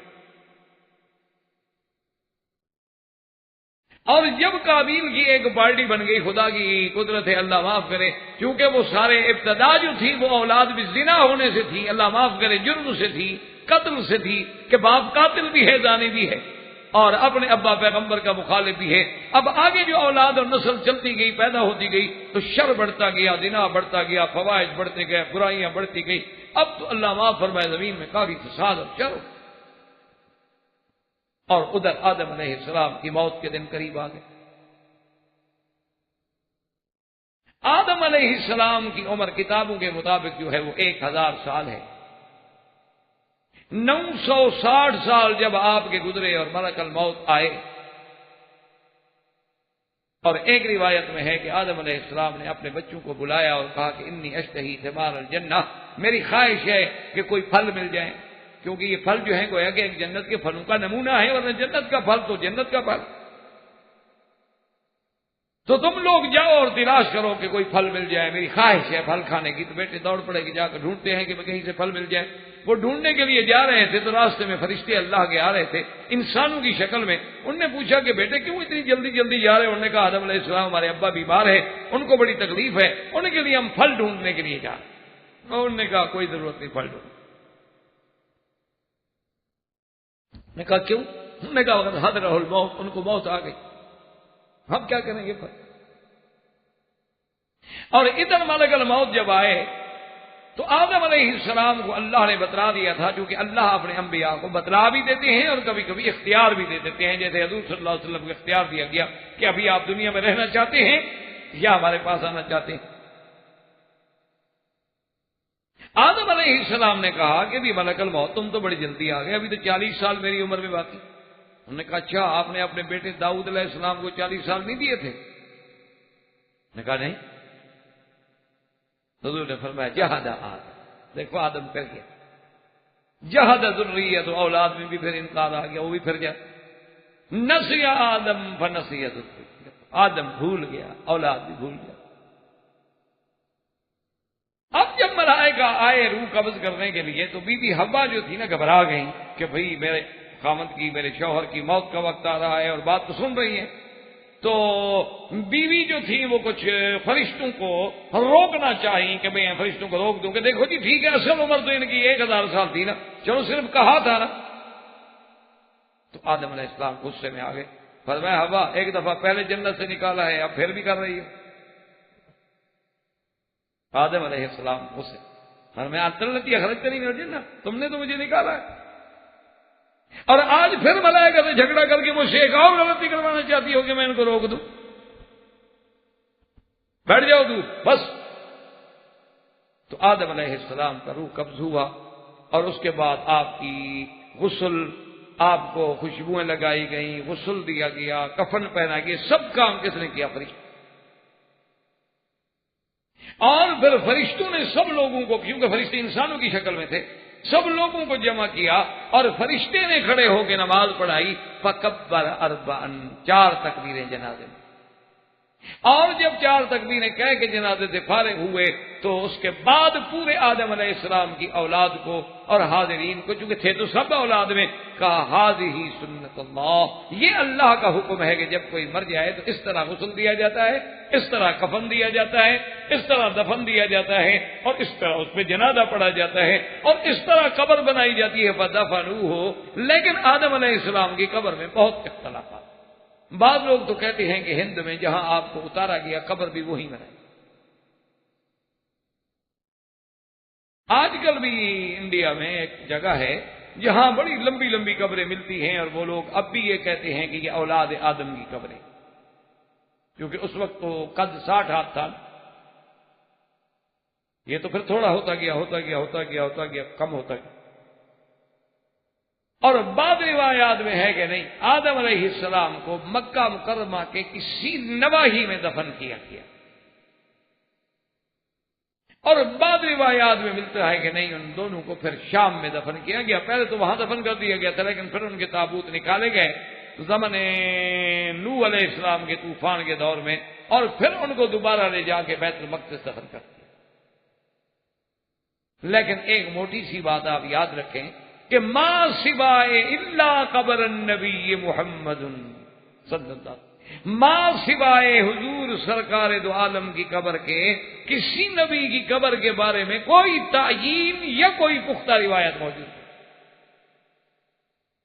اور جب قابیل کی ایک پارٹی بن گئی، خدا کی قدرت ہے، اللہ معاف کرے، کیونکہ وہ سارے ابتدا جو تھی وہ اولاد بھی زنا ہونے سے تھی، اللہ معاف کرے، جرم سے تھی، قتل سے تھی، کہ باپ قاتل بھی ہے، زانی بھی ہے، اور اپنے ابا پیغمبر کا مخالف بھی ہے۔ اب آگے جو اولاد اور نسل چلتی گئی، پیدا ہوتی گئی، تو شر بڑھتا گیا، زنا بڑھتا گیا، فواحش بڑھتے گئے، برائیاں بڑھتی گئی۔ اب تو اللہ معاف فرمائے زمین میں کافی فساد اور شر، اور ادھر آدم علیہ السلام کی موت کے دن قریب آ گئے۔ آدم علیہ السلام کی عمر کتابوں کے مطابق جو ہے وہ 1000 سال ہے۔ 960 سال جب آپ کے گزرے اور ملک الموت آئے، اور ایک روایت میں ہے کہ آدم علیہ السلام نے اپنے بچوں کو بلایا اور کہا کہ انی اشتہی ثمار الجنہ، میری خواہش ہے کہ کوئی پھل مل جائے، کیونکہ یہ پھل جو ہے گویا کہ ایک جنت کے پھلوں کا نمونہ ہے، ورنہ جنت کا پھل تو جنت کا پھل۔ تو تم لوگ جاؤ اور تلاش کرو کہ کوئی پھل مل جائے، میری خواہش ہے پھل کھانے کی۔ تو بیٹے دوڑ پڑے کہ جا کر ڈھونڈتے ہیں کہ کہیں سے پھل مل جائے۔ وہ ڈھونڈنے کے لیے جا رہے تھے تو راستے میں فرشتے اللہ کے آ رہے تھے انسانوں کی شکل میں۔ ان نے پوچھا کہ بیٹے کیوں اتنی جلدی جلدی جا رہے ہیں؟ انہوں نے کہا آدم علیہ السلام ہمارے ابا بیمار ہے، ان کو بڑی تکلیف ہے، ان کے لیے ہم پھل ڈھونڈنے کے لیے جا رہے ہیں۔ اور انہوں نے کہا کوئی ضرورت نہیں، پھل ڈھونڈ۔ نے کہا کیوں؟ انہوں نے کہا حضرہ الموت، ان کو موت آ گئی، ہم کیا کریں گے پھل؟ اور ادھر ملک الموت جب آئے تو آدم علیہ السلام کو اللہ نے بتلا دیا تھا، کیونکہ اللہ اپنے انبیاء کو بتلا بھی دیتے ہیں اور کبھی کبھی اختیار بھی دے دیتے ہیں، جیسے حضور صلی اللہ علیہ وسلم کو اختیار دیا گیا کہ ابھی آپ دنیا میں رہنا چاہتے ہیں یا ہمارے پاس آنا چاہتے ہیں۔ آدم علیہ السلام نے کہا کہ بھی ملک الموت تم تو بڑی جلدی آ گئے، ابھی تو 40 سال میری عمر میں باقی۔ انہوں نے کہا اچھا، آپ نے اپنے بیٹے داؤد علیہ السلام کو 40 سال نہیں دیے تھے؟ نے کہا نہیں۔ حضور نے فرمایا جہاد آدم، دیکھو آدم کر گیا، جہاد ذریت، اولاد میں بھی پھر انکار آ گیا، وہ بھی پھر جا نسی آدم فنسیت، آدم بھول گیا، اولاد بھی بھول گیا۔ اب جب ملائکہ آئے روح قبض کرنے کے لیے تو بی بی حوا جو تھی نا گھبرا گئی کہ بھئی میرے خامد کی، میرے شوہر کی موت کا وقت آ رہا ہے، اور بات تو سن رہی ہے۔ تو بیوی جو تھی وہ کچھ فرشتوں کو روکنا چاہی کہ میں فرشتوں کو روک دوں کہ دیکھو جی ٹھیک ہے، اصل عمر تو ان کی 1000 سال تھی نا، چلو صرف کہا تھا نا۔ تو آدم علیہ السلام غصے میں آ گئے، فرمایا حوا ایک دفعہ پہلے جنت سے نکالا ہے، اب پھر بھی کر رہی ہے۔ آدم علیہ السلام غصے، فرمایا التی اخرجتنی من الجنہ، تم نے تو مجھے نکالا ہے، اور آج پھر ملائکہ سے جھگڑا کر کے مجھ سے ایک اور غلطی کروانا چاہتی ہو کہ میں ان کو روک دوں؟ بیٹھ جاؤ دور بس۔ تو آدم علیہ السلام کا روح قبض ہوا، اور اس کے بعد آپ کی غسل، آپ کو خوشبوئیں لگائی گئیں، غسل دیا گیا، کفن پہنا گیا، سب کام کس نے کیا؟ فرشتوں۔ اور پھر فرشتوں نے سب لوگوں کو، کیونکہ فرشتے انسانوں کی شکل میں تھے، سب لوگوں کو جمع کیا، اور فرشتے نے کھڑے ہو کے نماز پڑھائی، فکبر اربعا، 4 تکبیریں جنازے میں۔ اور جب 4 تکبیریں کہہ کے جنازے سے فارغ ہوئے تو اس کے بعد پورے آدم علیہ السلام کی اولاد کو اور حاضرین کو، چونکہ تھے تو سب اولاد میں، کہا ھذہ سنت اللہ، یہ اللہ کا حکم ہے کہ جب کوئی مر جائے تو اس طرح غسل دیا جاتا ہے، اس طرح کفن دیا جاتا ہے، اس طرح دفن دیا جاتا ہے، اور اس طرح اس پہ جنازہ پڑھا جاتا ہے، اور اس طرح قبر بنائی جاتی ہے فدفنوہ۔ لیکن آدم علیہ السلام کی قبر میں بہت اختلافات۔ بعض لوگ تو کہتے ہیں کہ ہند میں جہاں آپ کو اتارا گیا قبر بھی وہی بنائی۔ آج کل بھی انڈیا میں ایک جگہ ہے جہاں بڑی لمبی لمبی قبریں ملتی ہیں، اور وہ لوگ اب بھی یہ کہتے ہیں کہ یہ اولاد آدم کی قبریں، کیونکہ اس وقت تو قد 60 ہاتھ تھا، یہ تو پھر تھوڑا ہوتا گیا کم ہوتا گیا۔ اور بعض روایات میں ہے کہ نہیں، آدم علیہ السلام کو مکہ مکرمہ کے کسی نواحی میں دفن کیا گیا، اور بعض روایات میں ملتا ہے کہ نہیں، ان دونوں کو پھر شام میں دفن کیا گیا۔ پہلے تو وہاں دفن کر دیا گیا تھا، لیکن پھر ان کے تابوت نکالے گئے زمن نوح علیہ السلام کے طوفان کے دور میں، اور پھر ان کو دوبارہ لے جا کے بیت المقدس دفن کر دیا۔ لیکن ایک موٹی سی بات آپ یاد رکھیں کہ ما سوائے الا قبر النبی محمد صلی اللہ علیہ وسلم، ما سوائے حضور سرکار دو عالم کی قبر کے کسی نبی کی قبر کے بارے میں کوئی تعیین یا کوئی پختہ روایت موجود نہیں۔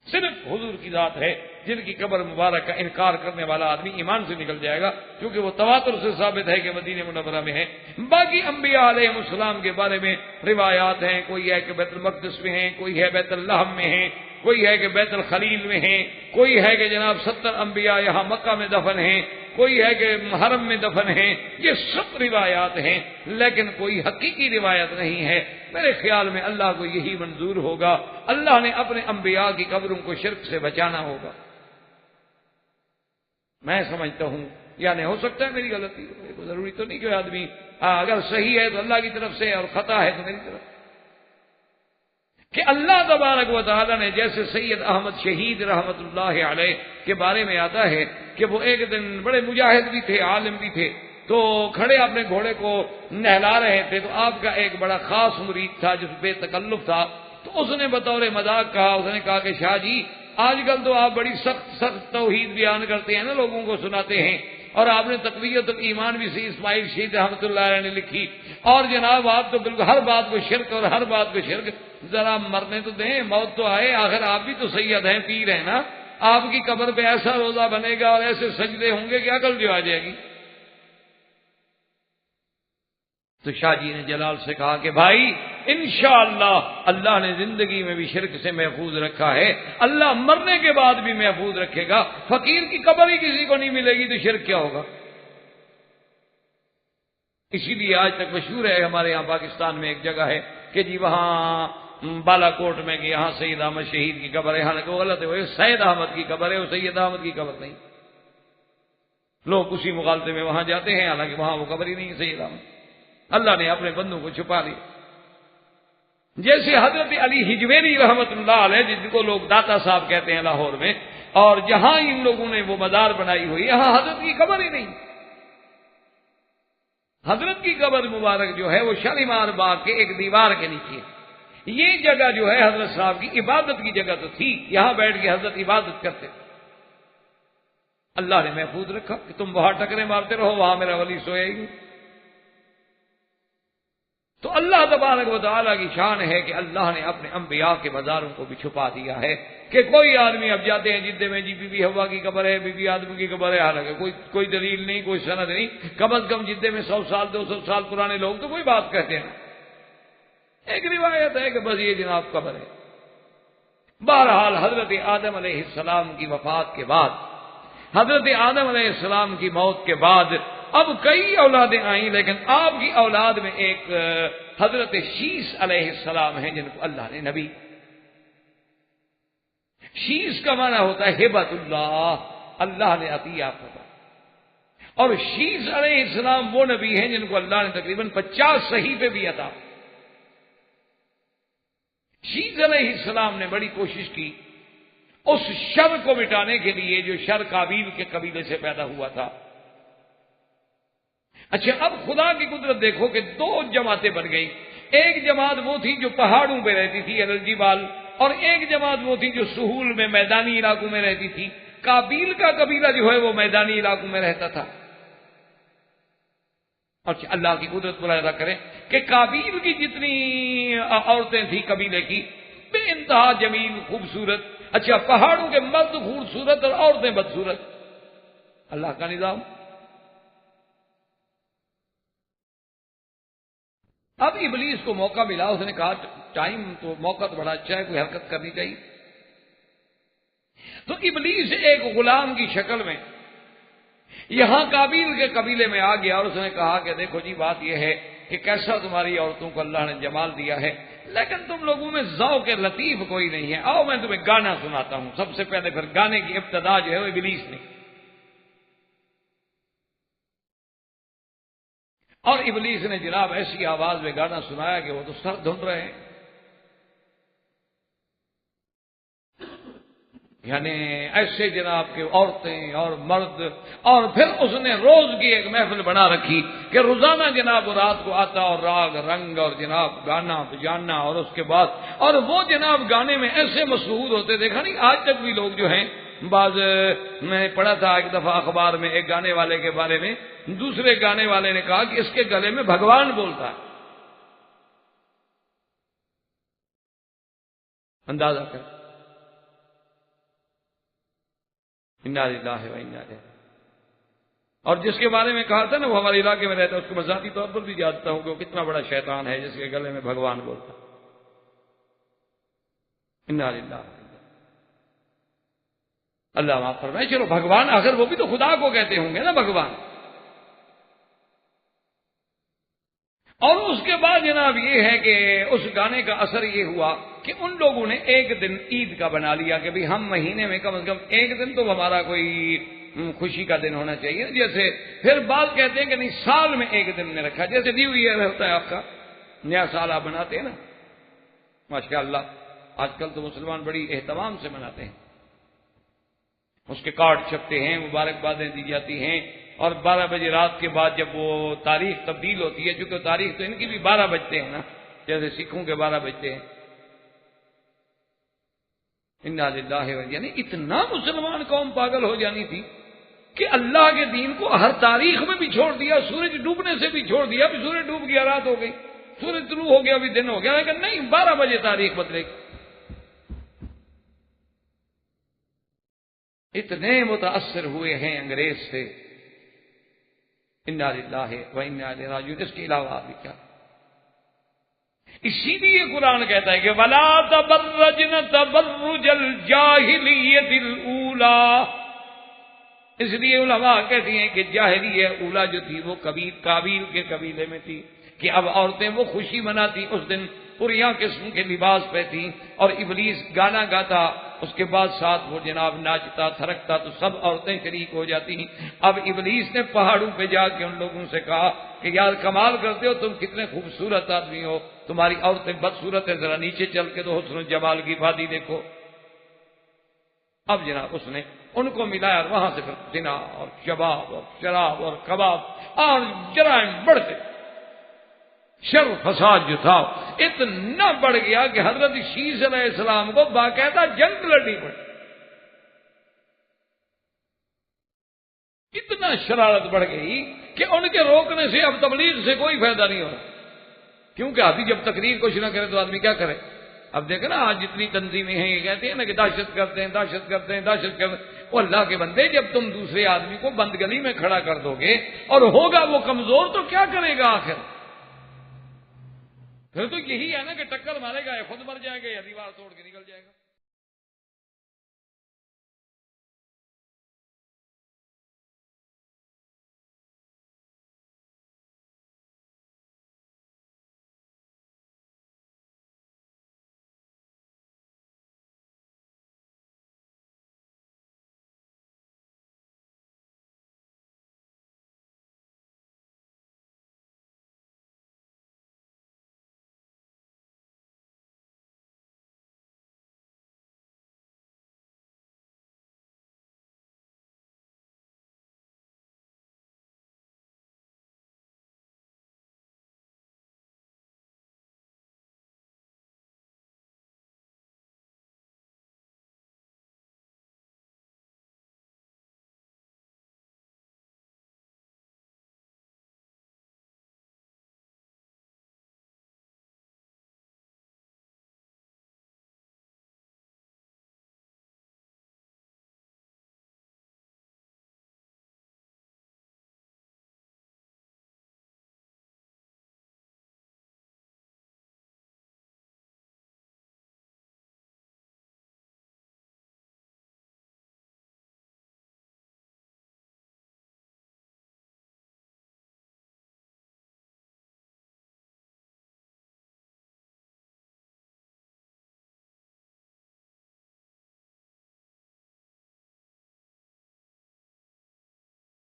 صرف حضور کی ذات ہے جن کی قبر مبارک کا انکار کرنے والا آدمی ایمان سے نکل جائے گا، کیونکہ وہ تواتر سے ثابت ہے کہ مدینہ منورہ میں ہے۔ باقی انبیاء علیہ السلام کے بارے میں روایات ہیں، کوئی ہے کہ بیت المقدس میں ہیں، کوئی ہے بیت اللحم میں ہیں، کوئی ہے کہ بیت الخلیل میں ہیں، کوئی ہے کہ جناب 70 انبیاء یہاں مکہ میں دفن ہیں، کوئی ہے کہ حرم میں دفن ہیں۔ یہ سب روایات ہیں، لیکن کوئی حقیقی روایت نہیں ہے۔ میرے خیال میں اللہ کو یہی منظور ہوگا، اللہ نے اپنے انبیاء کی قبروں کو شرک سے بچانا ہوگا۔ میں سمجھتا ہوں، یعنی ہو سکتا ہے میری غلطی ہو، ضروری تو نہیں کہ آدمی اگر صحیح ہے تو اللہ کی طرف سے اور خطا ہے تو میری طرف، کہ اللہ تبارک و تعالی نے جیسے سید احمد شہید رحمت اللہ علیہ کے بارے میں آتا ہے کہ وہ ایک دن بڑے مجاہد بھی تھے، عالم بھی تھے، تو کھڑے اپنے گھوڑے کو نہلا رہے تھے، تو آپ کا ایک بڑا خاص مرید تھا جس بے تکلف تھا، تو اس نے بطور مذاق کہا، اس نے کہا کہ شاہ جی آج کل تو آپ بڑی سخت توحید بیان کرتے ہیں نا، لوگوں کو سناتے ہیں، اور آپ نے تقویت الایمان بھی سی اسماعیل شہید رحمۃ اللہ علیہ نے لکھی، اور جناب آپ تو بالکل ہر بات کو شرک اور ہر بات کو شرک، ذرا مرنے تو دیں، موت تو آئے، آخر آپ بھی تو سید ہیں، پیر ہیں نا، آپ کی قبر پہ ایسا روزہ بنے گا اور ایسے سجدے ہوں گے کہ عقل جو آ جائے گی۔ تو شاہ جی نے جلال سے کہا کہ بھائی انشاءاللہ اللہ نے زندگی میں بھی شرک سے محفوظ رکھا ہے، اللہ مرنے کے بعد بھی محفوظ رکھے گا۔ فقیر کی قبر ہی کسی کو نہیں ملے گی تو شرک کیا ہوگا؟ اسی لیے آج تک مشہور ہے ہمارے یہاں پاکستان میں ایک جگہ ہے کہ جی وہاں بالا کوٹ میں کہ یہاں سید احمد شہید کی قبر ہے، حالانکہ وہ غلط ہے، وہ سید احمد کی قبر ہے، وہ سید احمد کی قبر نہیں۔ لوگ اسی مغالطے میں وہاں جاتے ہیں، حالانکہ وہاں وہ قبر ہی نہیں ہے سید احمد۔ اللہ نے اپنے بندوں کو چھپا لیا، جیسے حضرت علی ہجویری رحمت اللہ علیہ جن کو لوگ داتا صاحب کہتے ہیں لاہور میں، اور جہاں ان لوگوں نے وہ مزار بنائی ہوئی، یہاں حضرت کی قبر ہی نہیں۔ حضرت کی قبر مبارک جو ہے وہ شالیمار باغ کے ایک دیوار کے نیچے ہے۔ یہ جگہ جو ہے حضرت صاحب کی عبادت کی جگہ تو تھی، یہاں بیٹھ کے حضرت عبادت کرتے، اللہ نے محفوظ رکھا کہ تم وہاں ٹکرے مارتے رہو، وہاں میرا ولی سویا ہی نہیں۔ تو اللہ تبارک و تعالیٰ کی شان ہے کہ اللہ نے اپنے انبیاء کے مزاروں کو بھی چھپا دیا ہے، کہ کوئی آدمی اب جاتے ہیں جدے میں جی بی بی حوا کی قبر ہے، بی بی آدم کی قبر ہے، حالانکہ کوئی دلیل نہیں، کوئی سند نہیں، کم از کم جدے میں 100 سال 200 سال پرانے لوگ تو کوئی بات کہتے ہیں، ایک روایت ہے کہ بس یہ جناب قبر ہے۔ بہرحال حضرت آدم علیہ السلام کی وفات کے بعد، حضرت آدم علیہ السلام کی موت کے بعد اب کئی اولادیں آئیں، لیکن آپ کی اولاد میں ایک حضرت شیس علیہ السلام ہیں جن کو اللہ نے نبی۔ شیس کا معنی ہوتا ہے ہبت اللہ، اللہ نے عطیہ فرمایا، اور شیس علیہ السلام وہ نبی ہیں جن کو اللہ نے تقریباً 50 صحیفے بھی عطا۔ شیس علیہ السلام نے بڑی کوشش کی اس شر کو مٹانے کے لیے جو شر قابیل کے قبیلے سے پیدا ہوا تھا، اچھا اب خدا کی قدرت دیکھو کہ دو جماعتیں بن گئی. ایک جماعت وہ تھی جو پہاڑوں پہ رہتی تھی الجبال، اور ایک جماعت وہ تھی جو سہول میں میدانی علاقوں میں رہتی تھی. قابیل کا قبیلہ جو ہے وہ میدانی علاقوں میں رہتا تھا. اور اللہ کی قدرت ملاحظہ کریں کہ قابیل کی جتنی عورتیں تھیں قبیلے کی بے انتہا جمیل خوبصورت. اچھا پہاڑوں کے مرد خوبصورت اور عورتیں بدصورت. اللہ کا نظام. اب ابلیس کو موقع ملا، اس نے کہا ٹائم تو موقع تو بڑا اچھا ہے، کوئی حرکت کرنی چاہیے. تو ابلیس ایک غلام کی شکل میں یہاں قابیل کے قبیلے میں آ گیا اور اس نے کہا کہ دیکھو جی بات یہ ہے کہ کیسا تمہاری عورتوں کو اللہ نے جمال دیا ہے، لیکن تم لوگوں میں ذوق لطیف کوئی نہیں ہے. آؤ میں تمہیں گانا سناتا ہوں. سب سے پہلے پھر گانے کی ابتدا جو ہے وہ ابلیس نے. اور ابلیس نے جناب ایسی آواز میں گانا سنایا کہ وہ تو سر دھن رہے ہیں. یعنی ایسے جناب کہ عورتیں اور مرد. اور پھر اس نے روز کی ایک محفل بنا رکھی کہ روزانہ جناب رات کو آتا اور راگ رنگ اور جناب گانا بجانا. اور اس کے بعد اور وہ جناب گانے میں ایسے مشہور ہوتے، دیکھا نہیں آج تک بھی لوگ جو ہیں. بعض میں پڑھا تھا ایک دفعہ اخبار میں ایک گانے والے کے بارے میں، دوسرے گانے والے نے کہا کہ اس کے گلے میں بھگوان بولتا ہے. اندازہ کر. انا للہ و انا الیہ. اور جس کے بارے میں کہا تھا نا وہ ہمارے علاقے میں رہتا ہے، اس کو میں ذاتی طور پر بھی جانتا ہوں کہ وہ کتنا بڑا شیطان ہے جس کے گلے میں بھگوان بولتا. انا للہ. اللہ معاف فرمائے. چلو بھگوان آخر وہ بھی تو خدا کو کہتے ہوں گے نا بھگوان. اور اس کے بعد جناب یہ ہے کہ اس گانے کا اثر یہ ہوا کہ ان لوگوں نے ایک دن عید کا بنا لیا کہ بھی ہم مہینے میں کم از کم ایک دن تو ہمارا کوئی خوشی کا دن ہونا چاہیے. جیسے پھر بعض کہتے ہیں کہ نہیں سال میں ایک دن میں رکھا، جیسے نیو ایئر ہوتا ہے آپ کا نیا سال آپ بناتے ہیں نا. ماشاء اللہ آج کل تو مسلمان بڑی اہتمام سے مناتے ہیں. اس کے کارڈ چھپتے ہیں، مبارکبادیں دی جاتی ہیں. اور 12 بجے رات کے بعد جب وہ تاریخ تبدیل ہوتی ہے، چونکہ تاریخ تو ان کی بھی 12 بجتے ہیں نا، جیسے سکھوں کے 12 بجتے ہیں. انا للہ و یعنی اتنا مسلمان قوم پاگل ہو جانی تھی کہ اللہ کے دین کو ہر تاریخ میں بھی چھوڑ دیا. سورج ڈوبنے سے بھی چھوڑ دیا، بھی سورج ڈوب گیا رات ہو گئی، سورج طلوع ہو گیا بھی دن ہو گیا، لیکن نہیں 12 بجے تاریخ بدلے گی. اتنے متاثر ہوئے ہیں انگریز سے. انا للہ و انا الیہ راجعون. اس کے علاوہ بھی کیا؟ اسی لیے قرآن کہتا ہے کہ وَلَا تَبَرَّجْنَ تَبَرُّجَ الْجَاهِلِيَّةِ الْأُولَى. اس لیے علماء کہتی ہیں کہ جاہلیہ اولا جو تھی وہ قابیل کے قبیلے میں تھی کہ اب عورتیں وہ خوشی مناتی اس دن پوریا قسم کے لباس پہنتی اور ابلیس گانا گاتا، اس کے بعد ساتھ وہ جناب ناچتا تھرکتا تو سب عورتیں شریک ہو جاتی. اب ابلیس نے پہاڑوں پہ جا کے ان لوگوں سے کہا کہ یار کمال کرتے ہو، تم کتنے خوبصورت آدمی ہو، تمہاری عورتیں بدصورت ہیں، ذرا نیچے چل کے تو حسن و جمال کی وادی دیکھو. اب جناب اس نے ان کو ملایا اور وہاں سے پھر زنا اور شباب اور شراب اور کباب اور جرائم بڑھتے. شر فساد جو تھا اتنا بڑھ گیا کہ حضرت شیس علیہ السلام کو باقاعدہ جنگ لڑنی پڑی. اتنا شرارت بڑھ گئی کہ ان کے روکنے سے اب تبلیغ سے کوئی فائدہ نہیں ہو رہا، کیونکہ آدمی جب تقریر کچھ نہ کرے تو آدمی کیا کرے. اب دیکھیں نا آج جتنی تنظیمیں ہیں یہ کہتی ہیں نا کہ دہشت کرتے ہیں دہشت کرتے ہیں دہشت کرتے ہیں. وہ اللہ کے بندے جب تم دوسرے آدمی کو بند گلی میں کھڑا کر دو گے اور ہوگا وہ کمزور تو کیا کرے گا آخر؟ پھر تو یہی ہے نا کہ ٹکر مارے گا یا خود مر جائے گا یا دیوار توڑ کے نکل جائے گا.